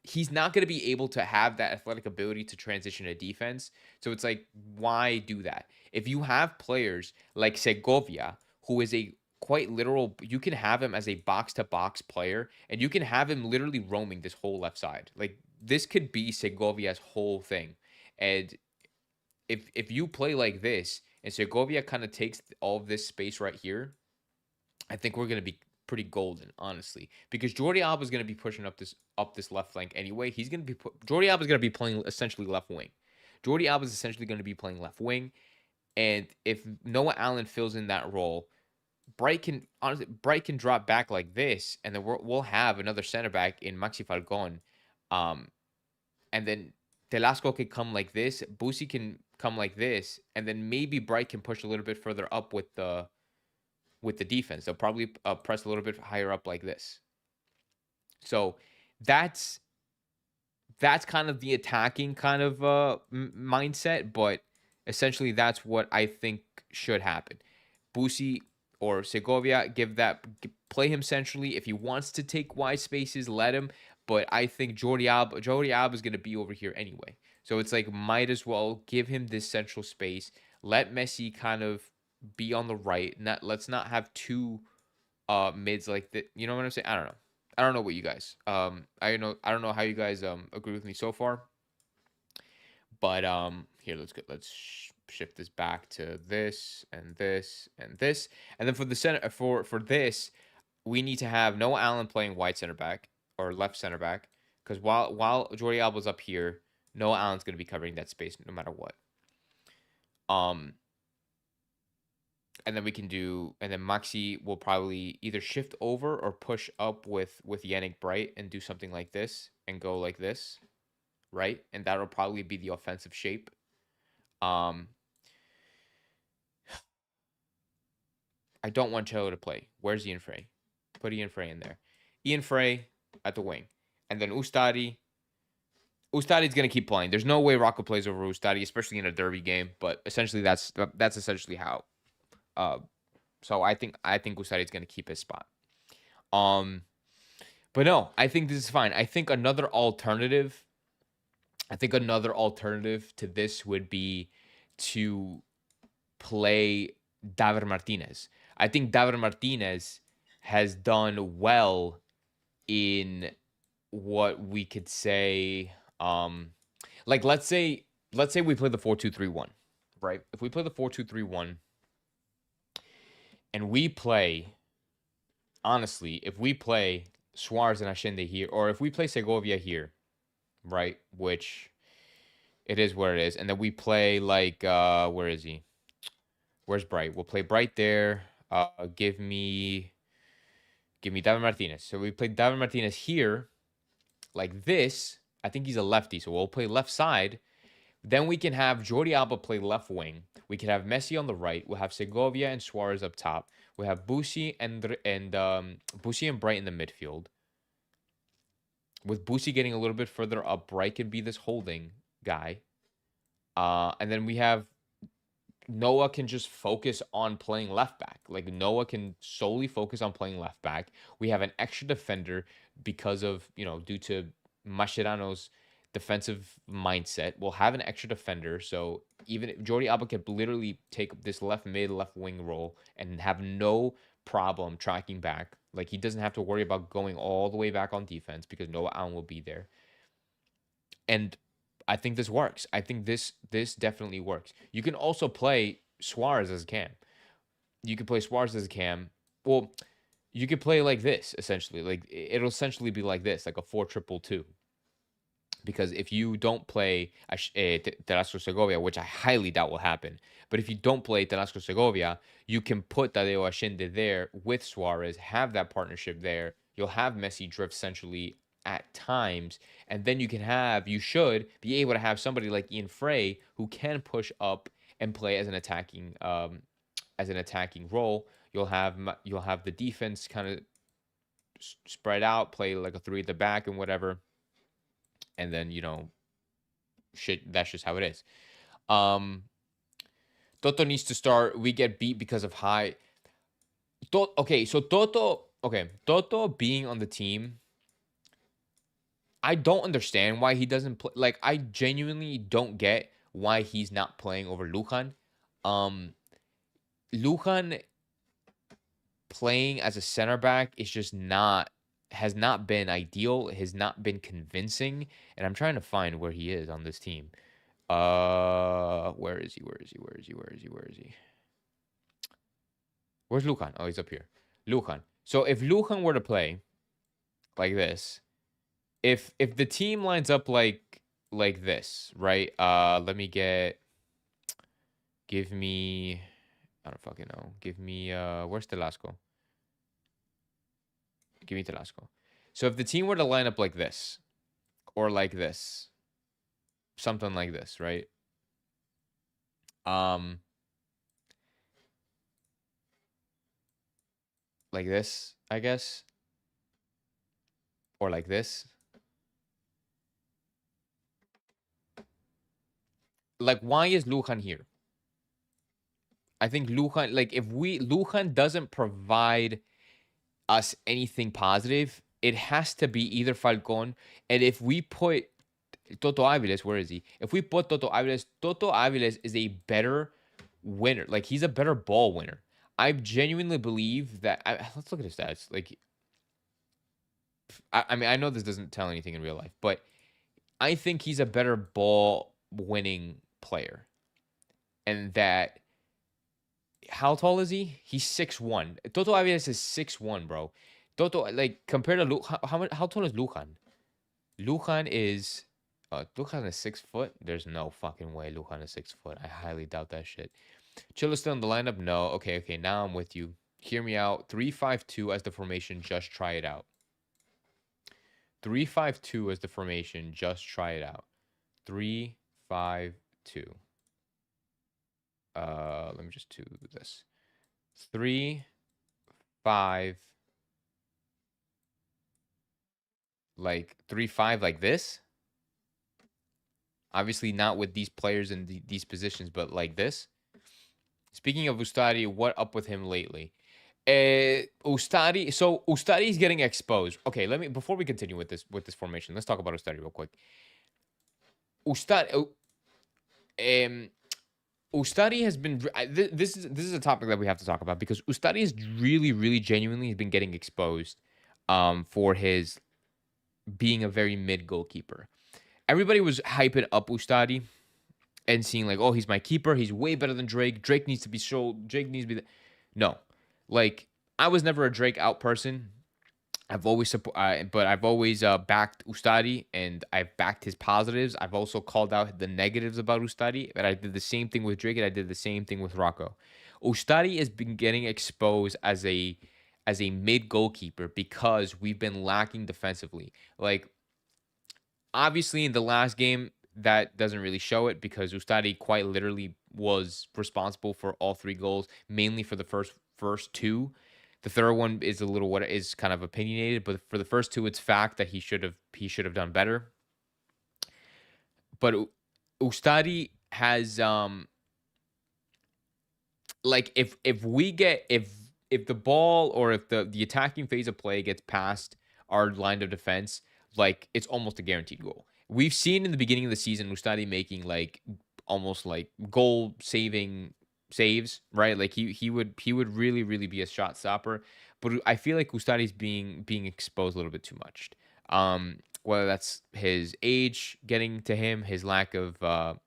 he's not going to be able to have that athletic ability to transition to defense. So it's like, why do that? If you have players like Segovia, who is a quite literal, you can have him as a box to box player and you can have him literally roaming this whole left side. Like, this could be Segovia's whole thing. And if you play like this and Segovia kind of takes all of this space right here, I think we're gonna be pretty golden, honestly, because Jordi Alba is gonna be pushing up this left flank anyway. He's gonna be Jordi Alba is gonna be playing essentially left wing. Jordi Alba is essentially gonna be playing left wing, and if Noah Allen fills in that role, Bright can drop back like this, and then we'll have another center back in Maxi Falcon, um, and then Telasco can come like this, Busi can come like this, and then maybe Bright can push a little bit further up with the defense. They'll probably press a little bit higher up like this. So that's kind of the attacking kind of mindset, but essentially that's what I think should happen. Busi or Segovia, play him centrally. If he wants to take wide spaces, let him. But I think Jordi Alba is going to be over here anyway. So it's like, might as well give him this central space. Let Messi kind of be on the right. Let's not have two mids like that. You know what I'm saying? I don't know. I don't know what you guys. I don't know how you guys agree with me so far. But here, let's shift this back to this and this and this. And then for the center for this, we need to have Noah Allen playing wide center back or left center back, because while Jordi Alba's up here, Noah Allen's going to be covering that space no matter what. And then Maxi will probably either shift over or push up with Yannick Bright and do something like this and go like this, right? And that'll probably be the offensive shape. I don't want Cello to play. Where's Ian Frey? Put Ian Frey in there. Ian Frey at the wing. And then Ustadi. Ustadi's going to keep playing. There's no way Rocco plays over Ustadi, especially in a derby game. But essentially, that's essentially how. So I think Ustadi's going to keep his spot. But no, I think this is fine. I think another alternative to this would be to play David Martinez. I think David Martinez has done well in what we could say, like let's say we play the 4-2-3-1, right? If we play the 4-2-3-1 and we play, honestly, if we play Suarez and Ashende here, or if we play Segovia here, right, which it is where it is, and then we play like where is he? Where's Bright? We'll play Bright there. Give me David Martinez. So we play David Martinez here, like this. I think he's a lefty, so we'll play left side. Then we can have Jordi Alba play left wing. We can have Messi on the right. We'll have Segovia and Suarez up top. We'll have Busi and Bright in the midfield. With Busi getting a little bit further up, Bright can be this holding guy. And then we have Noah can just focus on playing left back. Like, Noah can solely focus on playing left back. We have an extra defender because of, due to Mascherano's defensive mindset. We'll have an extra defender. So even if Jordi Alba can literally take this left mid, left wing role and have no problem tracking back. Like, he doesn't have to worry about going all the way back on defense because Noah Allen will be there. And I think this works. I think this definitely works. You can also play Suarez as a cam. You can play Suarez as a cam. Well, you could play like this, essentially. Like, it'll essentially be like this, like a 4-2-2. Because if you don't play Telasco Segovia, which I highly doubt will happen, but if you don't play Telasco Segovia, you can put Tadeo Ashende there with Suarez, have that partnership there. You'll have Messi drift centrally at times. And then you should be able to have somebody like Ian Frey who can push up and play as an attacking role. You'll have the defense kind of spread out, play like a three at the back and whatever, and then shit. That's just how it is. Um, Toto needs to start. We get beat because of high. Okay, so Toto. Okay, Toto being on the team, I don't understand why he doesn't play. Like, I genuinely don't get why he's not playing over Lujan. Um, Lujan playing as a center back is just not has not been ideal, has not been convincing, and I'm trying to find where he is on this team. Where is he? Where is he? Where is he? Where is he? Where is he? Where's Lujan? Oh, he's up here. Lujan. So if Lujan were to play like this, if the team lines up like this, right? Give me I don't fucking know. Give me where's Telasco? Give me Telasco. So if the team were to line up like this or like this, something like this, right? Um, like this, I guess, or like this. Like, why is Lujan here? I think Lujan, like, if Lujan doesn't provide us anything positive, it has to be either Falcon. And if we put Toto Aviles, where is he? If we put Toto Aviles is a better winner. Like, he's a better ball winner. I genuinely believe that. Let's look at his stats. Like, I mean, I know this doesn't tell anything in real life, but I think he's a better ball winning player. And that, how tall is he? He's 6'1". Toto Aviles is 6'1", bro. Toto, like, compared to how tall is Lujan? Lujan is Lujan is 6 foot. There's no fucking way Lujan is 6 foot. I highly doubt that shit. Chill still in the lineup? No. Okay. Now I'm with you. Hear me out. 3-5-2 as the formation. Just try it out. 3-5-2 as the formation. Just try it out. 3-5-2. Let me just do this. 3-5. Like 3-5 like this. Obviously not with these players in these positions, but like this. Speaking of Ustari, what up with him lately? Ustari. So Ustari is getting exposed. Okay, before we continue with this formation, let's talk about Ustari real quick. Ustari has been. This is a topic that we have to talk about because Ustari is really genuinely been getting exposed, for his being a very mid goalkeeper. Everybody was hyping up Ustari and seeing like, oh, he's my keeper. He's way better than Drake. Drake needs to be sold. Drake needs to be. No, like, I was never a Drake out person. I've always but I've always backed Ustari, and I've backed his positives. I've also called out the negatives about Ustari. But I did the same thing with Drake, and I did the same thing with Rocco. Ustari has been getting exposed as a mid goalkeeper because we've been lacking defensively. Like, obviously in the last game, that doesn't really show it because Ustadi quite literally was responsible for all three goals, mainly for the first two. The third one is a little what is kind of opinionated, but for the first two, it's fact that he should have done better. But Ustadi has like, if we get if the ball or if the attacking phase of play gets past our line of defense, like, it's almost a guaranteed goal. We've seen in the beginning of the season Ustadi making like almost like goal saving saves, right? Like, he would really be a shot stopper, but I feel like Ustadi's being exposed a little bit too much. Whether that's his age getting to him, his lack of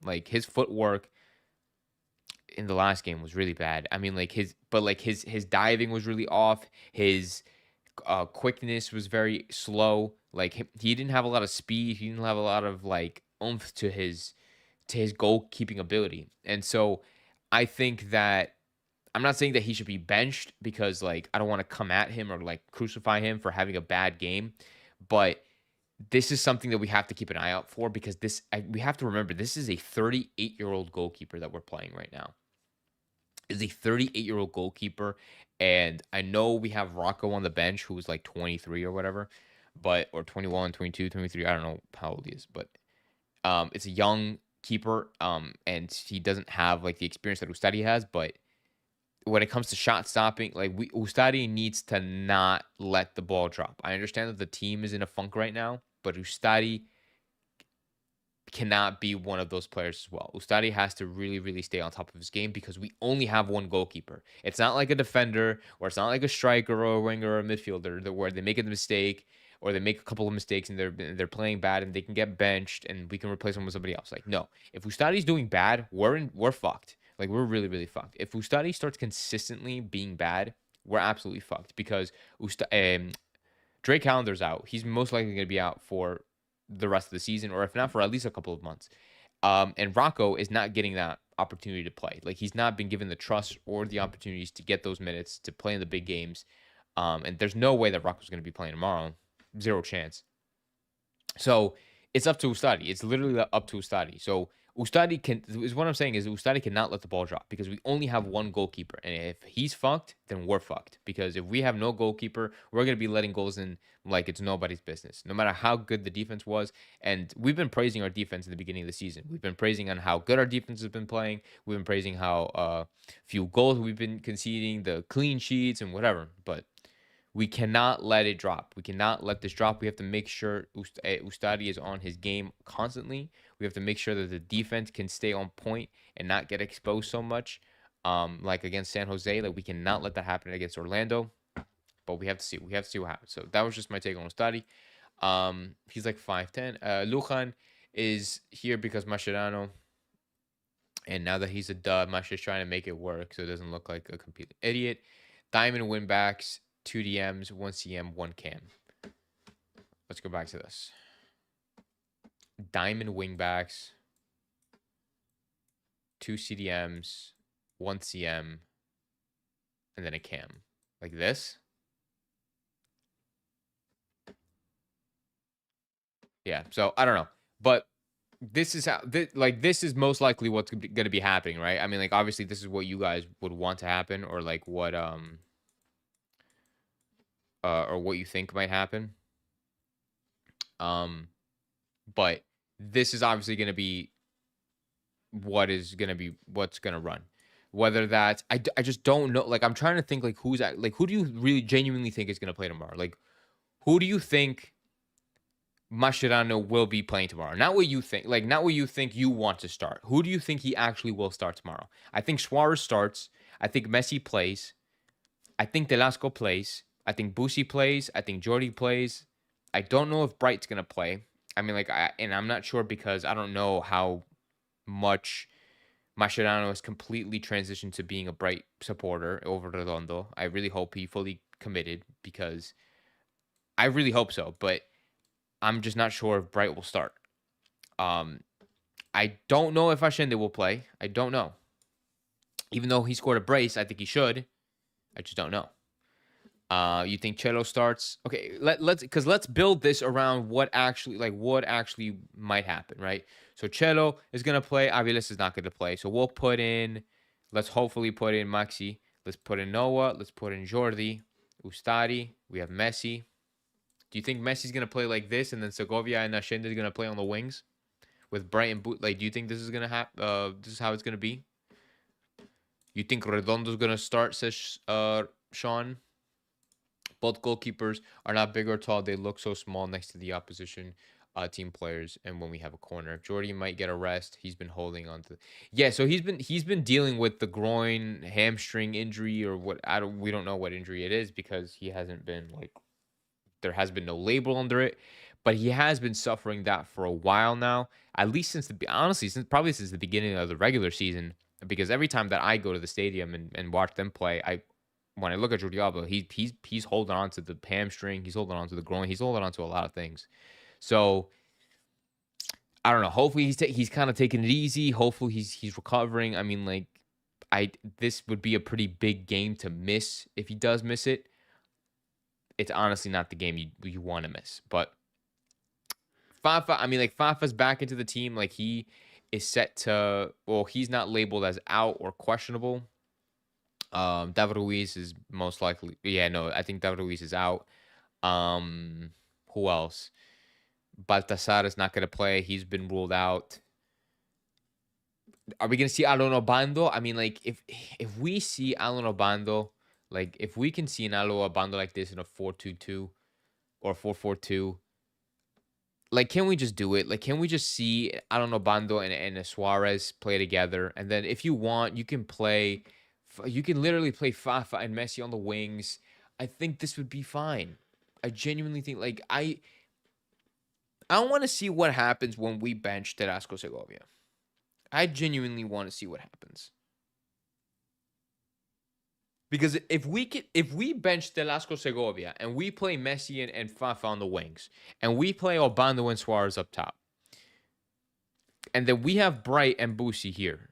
like his footwork in the last game was really bad. I mean, like, his diving was really off. His quickness was very slow. Like, he didn't have a lot of speed. He didn't have a lot of like oomph to his goalkeeping ability. And so I think that I'm not saying that he should be benched because, like, I don't want to come at him or like crucify him for having a bad game, but this is something that we have to keep an eye out for because we have to remember this is a 38-year-old goalkeeper that we're playing right now. Is a 38-year-old goalkeeper, and I know we have Rocco on the bench who was like 23 or whatever, but or 21, 22, 23. I don't know how old he is, but it's a young keeper, and he doesn't have like the experience that Ustadi has, but when it comes to shot stopping, like Ustadi needs to not let the ball drop. I understand that the team is in a funk right now, but Ustadi cannot be one of those players as well. Ustadi has to really, really stay on top of his game because we only have one goalkeeper. It's not like a defender, or it's not like a striker or a winger or a midfielder where they make a mistake or they make a couple of mistakes and they're playing bad and they can get benched and we can replace them with somebody else. Like, no, if Ustadi's doing bad, we're fucked. Like, we're really, really fucked. If Ustadi starts consistently being bad, we're absolutely fucked because Drake Calendar's out. He's most likely going to be out for the rest of the season, or if not, for at least a couple of months. And Rocco is not getting that opportunity to play. Like, he's not been given the trust or the opportunities to get those minutes to play in the big games. And there's no way that Rocco's going to be playing tomorrow. Zero chance. So it's up to Ustadi. It's literally up to Ustadi. So Ustadi is what I'm saying is Ustadi cannot let the ball drop because we only have one goalkeeper. And if he's fucked, then we're fucked. Because if we have no goalkeeper, we're going to be letting goals in like it's nobody's business, no matter how good the defense was. And we've been praising our defense in the beginning of the season. We've been praising on how good our defense has been playing. We've been praising how few goals we've been conceding, the clean sheets and whatever. But we cannot let it drop. We cannot let this drop. We have to make sure Ustadi is on his game constantly. We have to make sure that the defense can stay on point and not get exposed so much. Like against San Jose, like we cannot let that happen against Orlando. But we have to see. We have to see what happens. So that was just my take on Ustadi. He's like 5'10". Lujan is here because Mascherano. And now that he's a dud, Mascherano's trying to make it work so it doesn't look like a complete idiot. Diamond winbacks. 2 DMs, 1 CM, 1 cam. Let's go back to this. Diamond wingbacks, 2 CDMs, 1 CM, and then a cam. Like this. Yeah, so I don't know. But this is how, this is most likely what's going to be happening, right? I mean, like, obviously, this is what you guys would want to happen, or like what, or what you think might happen. But this is obviously going to be what's going to run. Whether that's, I just don't know. Like, I'm trying to think, like, who do you really genuinely think is going to play tomorrow? Like, who do you think Mascherano will be playing tomorrow? Not what you think, like, not what you think you want to start. Who do you think he actually will start tomorrow? I think Suarez starts. I think Messi plays. I think Delasco plays. I think Busi plays. I think Jordi plays. I don't know if Bright's going to play. I mean, like, and I'm not sure because I don't know how much Mascherano has completely transitioned to being a Bright supporter over Redondo. I really hope he fully committed because I really hope so, but I'm just not sure if Bright will start. I don't know if Ashende will play. I don't know. Even though he scored a brace, I think he should. I just don't know. You think Chelo starts? Okay, let's build this around what actually might happen, right? So Chelo is gonna play. Aviles is not gonna play. So we'll let's hopefully put in Maxi. Let's put in Noah. Let's put in Jordi, Ustadi. We have Messi. Do you think Messi's gonna play like this, and then Segovia and Ashende is gonna play on the wings with Bright and Boot? Like, do you think this is gonna happen? This is how it's gonna be. You think Redondo's gonna start? Says Sean. Both goalkeepers are not big or tall. They look so small next to the opposition team players. And when we have a corner, Jordy might get a rest. He's been holding on to. Yeah, so he's been dealing with the groin hamstring injury or what. We don't know what injury it is because he hasn't been like. There has been no label under it, but he has been suffering that for a while now. At least since probably since the beginning of the regular season. Because every time that I go to the stadium and watch them play, when I look at Jordi Alba, he's holding on to the hamstring, he's holding on to the groin, he's holding on to a lot of things. So I don't know. Hopefully he's kind of taking it easy. Hopefully he's recovering. I mean, like, this would be a pretty big game to miss if he does miss it. It's honestly not the game you want to miss, but Fafa, I mean, like, Fafa's back into the team. Like, he is set to, well, he's not labeled as out or questionable. David Luiz is most likely, yeah, no, I think David Luiz is out. Who else? Baltasar is not going to play. He's been ruled out. Are we going to see Alan Obando? I mean, like, if we see Alan Obando, like, if we can see an Alan Obando like this in a 4-2-2 or 4-4-2, like, can we just do it? Like, can we just see Alan Obando and a Suarez play together? And then if you want, you can play, you can literally play Fafa and Messi on the wings. I think this would be fine. I genuinely think, like, I want to see what happens when we bench Terasco Segovia. I genuinely want to see what happens. Because if we bench Telasco Segovia and we play Messi and Fafa on the wings, and we play Obando and Suarez up top, and then we have Bright and Boosie here,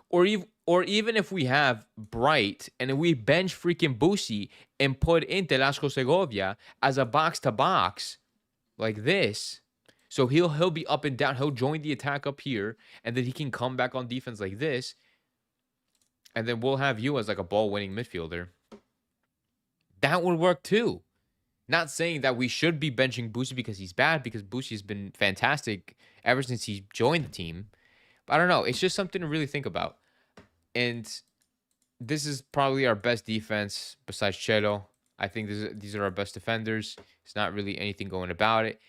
or even if we have Bright and we bench freaking Boosie and put in Telasco Segovia as a box to box like this, so he'll be up and down. He'll join the attack up here, and then he can come back on defense like this. And then we'll have you as like a ball-winning midfielder. That would work too. Not saying that we should be benching Boosie because he's bad, because Boosie has been fantastic ever since he joined the team. But I don't know. It's just something to really think about. And this is probably our best defense besides Chelo. I think these are our best defenders. It's not really anything going about it.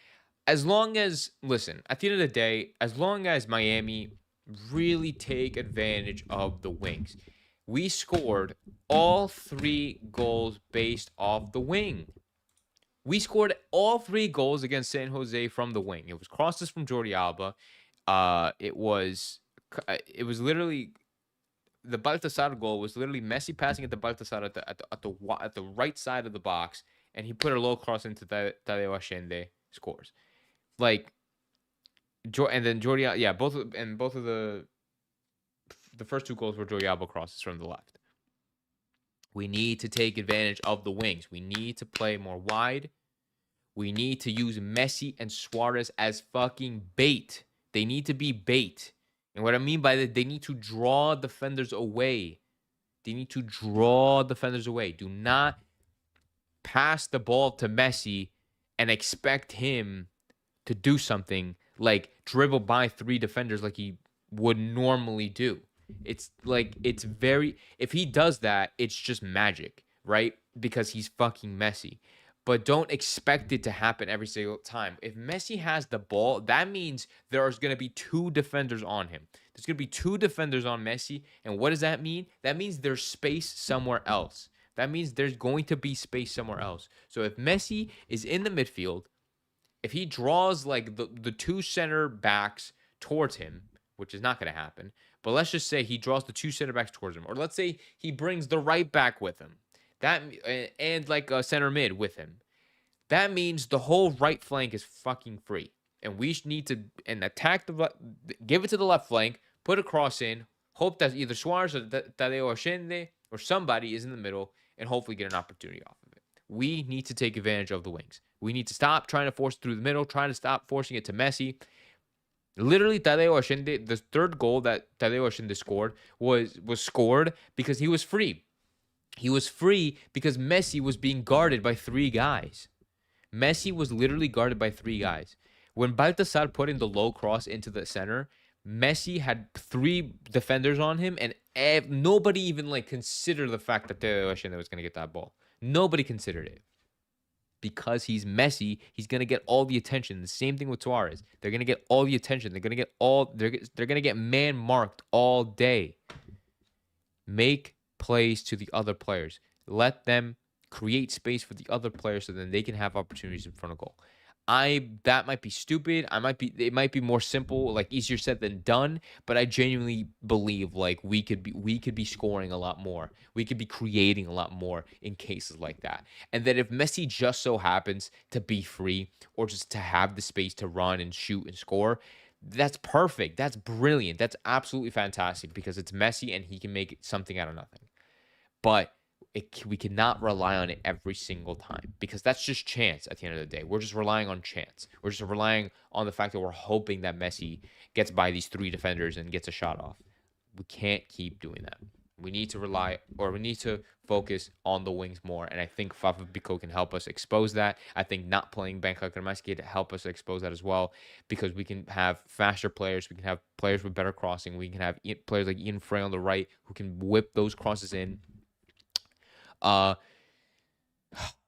As long as, listen, at the end of the day, as long as Miami really take advantage of the wings. We scored all 3 goals based off the wing. We scored all 3 goals against San Jose from the wing. It was crosses from Jordi Alba. It was literally, the Baltasar goal was literally Messi passing at the Baltasar at the right side of the box, and he put a low cross into Tadeo Ashende, scores. Like, and then Jordi, yeah, both of the first 2 goals were Jordi Alba crosses from the left. We need to take advantage of the wings. We need to play more wide. We need to use Messi and Suarez as fucking bait. They need to be bait. And what I mean by that, they need to draw defenders away. They need to draw defenders away. Do not pass the ball to Messi and expect him to do something like dribble by 3 defenders like he would normally do. It's like, if he does that, it's just magic, right? Because he's fucking Messi. But don't expect it to happen every single time. If Messi has the ball, that means there's going to be 2 defenders on him. There's going to be 2 defenders on Messi. And what does that mean? That means there's space somewhere else. That means there's going to be space somewhere else. So if Messi is in the midfield, if he draws like the 2 center backs towards him, which is not going to happen, but let's just say he draws the 2 center backs towards him, or let's say he brings the right back with him, that and like a center mid with him, that means the whole right flank is fucking free, and we need to attack give it to the left flank, put a cross in, hope that either Suarez or Tadeo Ashende or somebody is in the middle, and hopefully get an opportunity off of it. We need to take advantage of the wings. We need to stop trying to force it through the middle, trying to stop forcing it to Messi. Literally, Tadeo Ashende, the 3rd goal that Tadeo Ashende scored was scored because he was free. He was free because Messi was being guarded by 3 guys. Messi was literally guarded by 3 guys. When Baltasar put in the low cross into the center, Messi had 3 defenders on him, and nobody even like considered the fact that Tadeo Ashende was going to get that ball. Nobody considered it. Because he's Messi, he's going to get all the attention. The same thing with Suarez. They're going to get all the attention. They're going to get they're going to get man marked all day. Make plays to the other players. Let them create space for the other players so then they can have opportunities in front of goal. That might be stupid. It might be more simple, like easier said than done, but I genuinely believe like we could be scoring a lot more. We could be creating a lot more in cases like that. And that if Messi just so happens to be free or just to have the space to run and shoot and score, that's perfect. That's brilliant. That's absolutely fantastic because it's Messi and he can make something out of nothing. But we cannot rely on it every single time because that's just chance at the end of the day. We're just relying on chance. We're just relying on the fact that we're hoping that Messi gets by these three defenders and gets a shot off. We can't keep doing that. We need to rely, or we need to focus on the wings more. And I think Fafa Pico can help us expose that. I think not playing Bangkok Kremeski to help us expose that as well, because we can have faster players. We can have players with better crossing. We can have players like Ian Frey on the right who can whip those crosses in. Uh,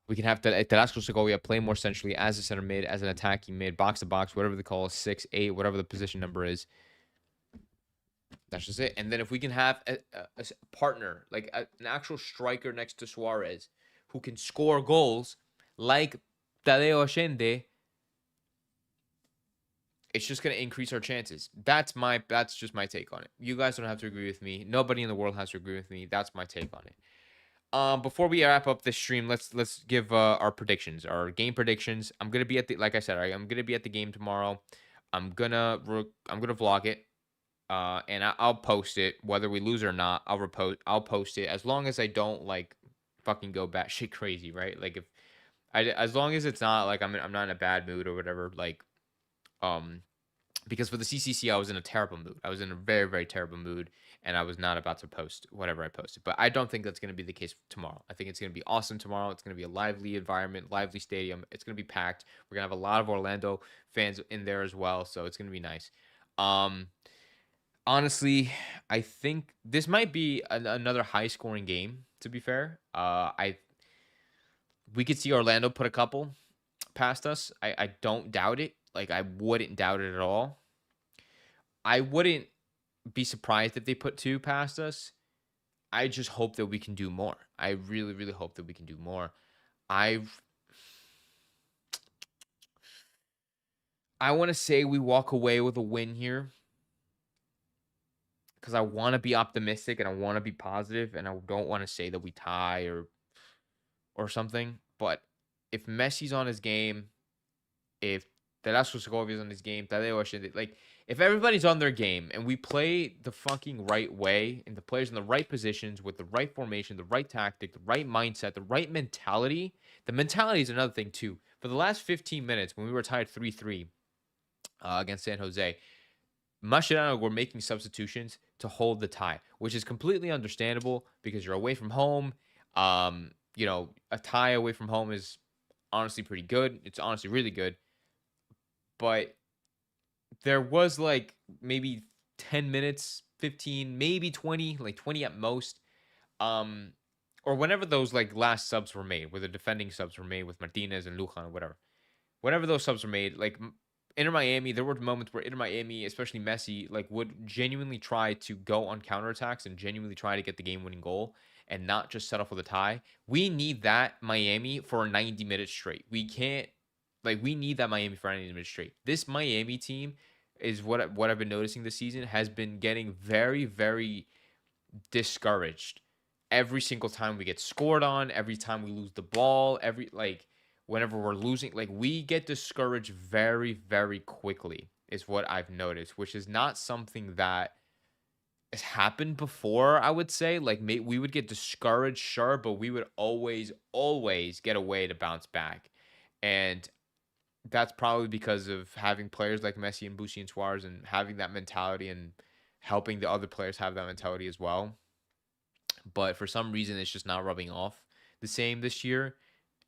we can have Tarasco Segovia play more centrally as a center mid, as an attacking mid, box to box, whatever they call it, 6, 8, whatever the position number is. That's just it. And then if we can have a partner, like an actual striker next to Suarez, who can score goals like Tadeo Ashende, it's just going to increase our chances. That's just my take on it. You guys don't have to agree with me. Nobody in the world has to agree with me. That's my take on it. Before we wrap up this stream, let's give our predictions, our game predictions. I'm gonna be at the, like I said, I'm gonna be at the game tomorrow. I'm gonna vlog it. And I'll post it whether we lose or not. I'll post it as long as I don't like fucking go batshit crazy, right? Like as long as it's not like I'm not in a bad mood or whatever. Like because for the CCC I was in a terrible mood. I was in a very, very terrible mood, and I was not about to post whatever I posted. But I don't think that's going to be the case tomorrow. I think it's going to be awesome tomorrow. It's going to be a lively environment, lively stadium. It's going to be packed. We're going to have a lot of Orlando fans in there as well, so it's going to be nice. Honestly, I think this might be another high-scoring game. To be fair, we could see Orlando put a couple past us. I don't doubt it. Like, I wouldn't doubt it at all. I wouldn't be surprised if they put two past us. I just hope that we can do more. I really, really hope that we can do more. I want to say we walk away with a win here, because I want to be optimistic and I want to be positive, and I don't want to say that we tie or something. But if Messi's on his game, if Velasco Segovia is on his game, like if everybody's on their game and we play the fucking right way and the players in the right positions with the right formation, the right tactic, the right mindset, the right mentality. The mentality is another thing too. For the last 15 minutes when we were tied 3-3 against San Jose, Mascherano were making substitutions to hold the tie, which is completely understandable because you're away from home. A tie away from home is honestly pretty good. It's honestly really good. But there was like maybe 10 minutes, 15, maybe 20, like 20 at most. Or whenever those like last subs were made, where the defending subs were made with Martinez and Lujan or whatever. Whenever those subs were made, like Inter Miami, there were moments where Inter Miami, especially Messi, like would genuinely try to go on counterattacks and genuinely try to get the game-winning goal and not just settle for the tie. We need that Miami for 90 minutes straight. We can't, like, we need that Miami for 90 minutes straight. This Miami team is what I've been noticing this season has been getting very, very discouraged every single time we get scored on, every time we lose the ball, whenever we're losing, like we get discouraged very, very quickly is what I've noticed, which is not something that has happened before, I would say. Like we would get discouraged, sure, but we would always, always get a way to bounce back. And that's probably because of having players like Messi and Busi and Suarez and having that mentality and helping the other players have that mentality as well. But for some reason, it's just not rubbing off the same this year,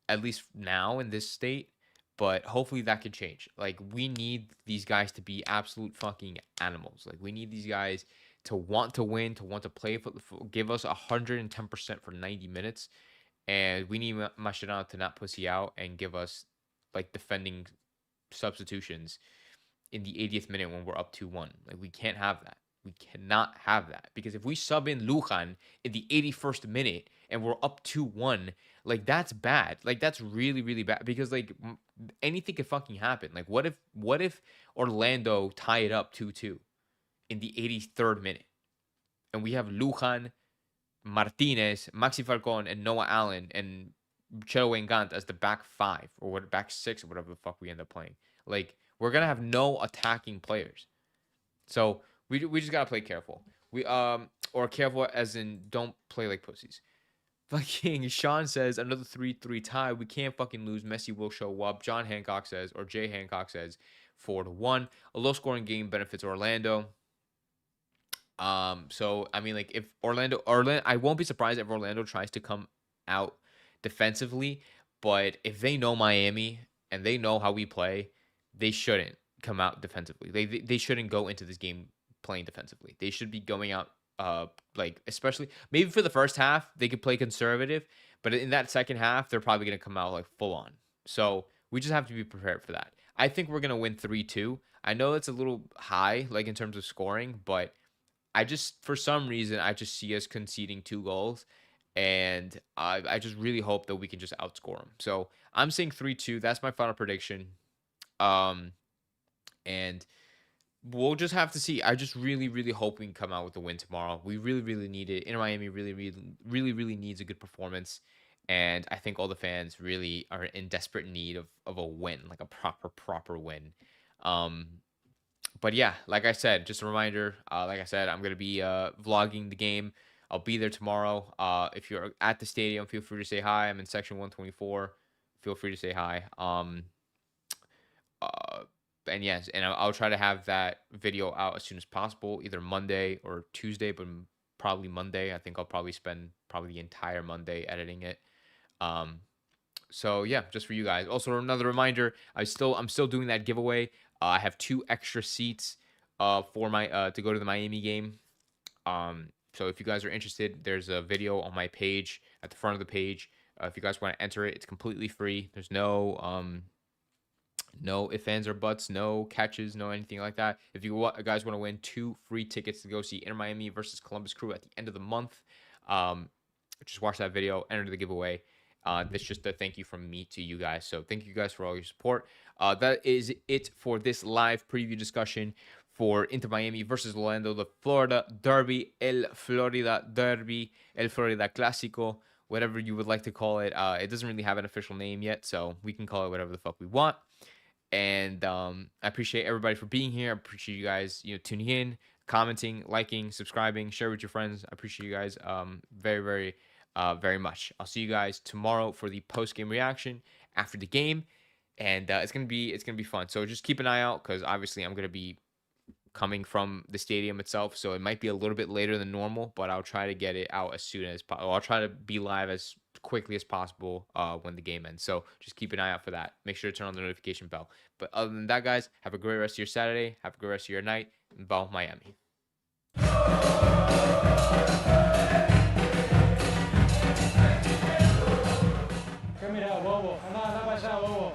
at least now in this state. But hopefully that could change. Like, we need these guys to be absolute fucking animals. Like, we need these guys to want to win, to want to play, give us 110% for 90 minutes. And we need Mascherano to not pussy out and give us, like, defending substitutions in the 80th minute when we're up 2-1. Like, we can't have that. We cannot have that, because if we sub in Lujan in the 81st minute and we're up 2-1, like that's bad. Like that's really, really bad, because like anything could fucking happen. Like what if Orlando tie it up 2-2 in the 83rd minute and we have Lujan, Martinez, Maxi Falcon, and Noah Allen and Chelo Gant as the back five or back six or whatever the fuck we end up playing. Like we're gonna have no attacking players. So we just gotta play careful. Or careful as in don't play like pussies. Fucking Sean says another 3-3 tie. We can't fucking lose. Messi will show up. John Hancock says, or Jay Hancock says, 4-1. A low scoring game benefits Orlando. So I mean, like if Orlando, I won't be surprised if Orlando tries to come out defensively, but if they know Miami and they know how we play, they shouldn't come out defensively. They shouldn't go into this game playing defensively. They should be going out like especially maybe for the first half they could play conservative, but in that second half they're probably going to come out like full on. So we just have to be prepared for that. I think we're going to win 3-2. I know it's a little high like in terms of scoring, but I just for some reason I just see us conceding 2 goals, and I just really hope that we can just outscore them. So I'm saying 3-2. That's my final prediction. Um, and we'll just have to see. I just really, really hope we can come out with a win tomorrow. We really, really need it. Inter Miami really needs a good performance, and I think all the fans really are in desperate need of a win, like a proper win. Um, but yeah, like I said, just a reminder. Like I said, I'm gonna be vlogging the game. I'll be there tomorrow. If you're at the stadium, feel free to say hi. I'm in section 124. Feel free to say hi. Uh, and yes, and I'll try to have that video out as soon as possible, either Monday or Tuesday, but probably Monday. I think I'll probably spend probably the entire Monday editing it. Um, so yeah, just for you guys. Also, another reminder: I'm still doing that giveaway. I have 2 extra seats for my to go to the Miami game. So if you guys are interested, there's a video on my page at the front of the page. If you guys want to enter it, it's completely free. There's no ifs, ands, or buts, no catches, no anything like that. If you guys want to win 2 free tickets to go see Inter Miami versus Columbus Crew at the end of the month, just watch that video, enter the giveaway. That's just a thank you from me to you guys. So thank you guys for all your support. That is it for this live preview discussion for Inter Miami versus Orlando, the Florida Derby, El Florida Derby, El Florida Clásico, whatever you would like to call it. It doesn't really have an official name yet, so we can call it whatever the fuck we want. And I appreciate everybody for being here. I appreciate you guys, tuning in, commenting, liking, subscribing, share with your friends. I appreciate you guys very much. I'll see you guys tomorrow for the post-game reaction after the game, and it's gonna be fun. So just keep an eye out because obviously I'm gonna be coming from the stadium itself, so it might be a little bit later than normal, but I'll try to get it out as soon as possible. I'll try to be live as quickly as possible when the game ends. So just keep an eye out for that. Make sure to turn on the notification bell. But other than that, guys, have a great rest of your Saturday. Have a great rest of your night. And ball Miami. ¿Qué mira, bobo? Anda para allá, bobo.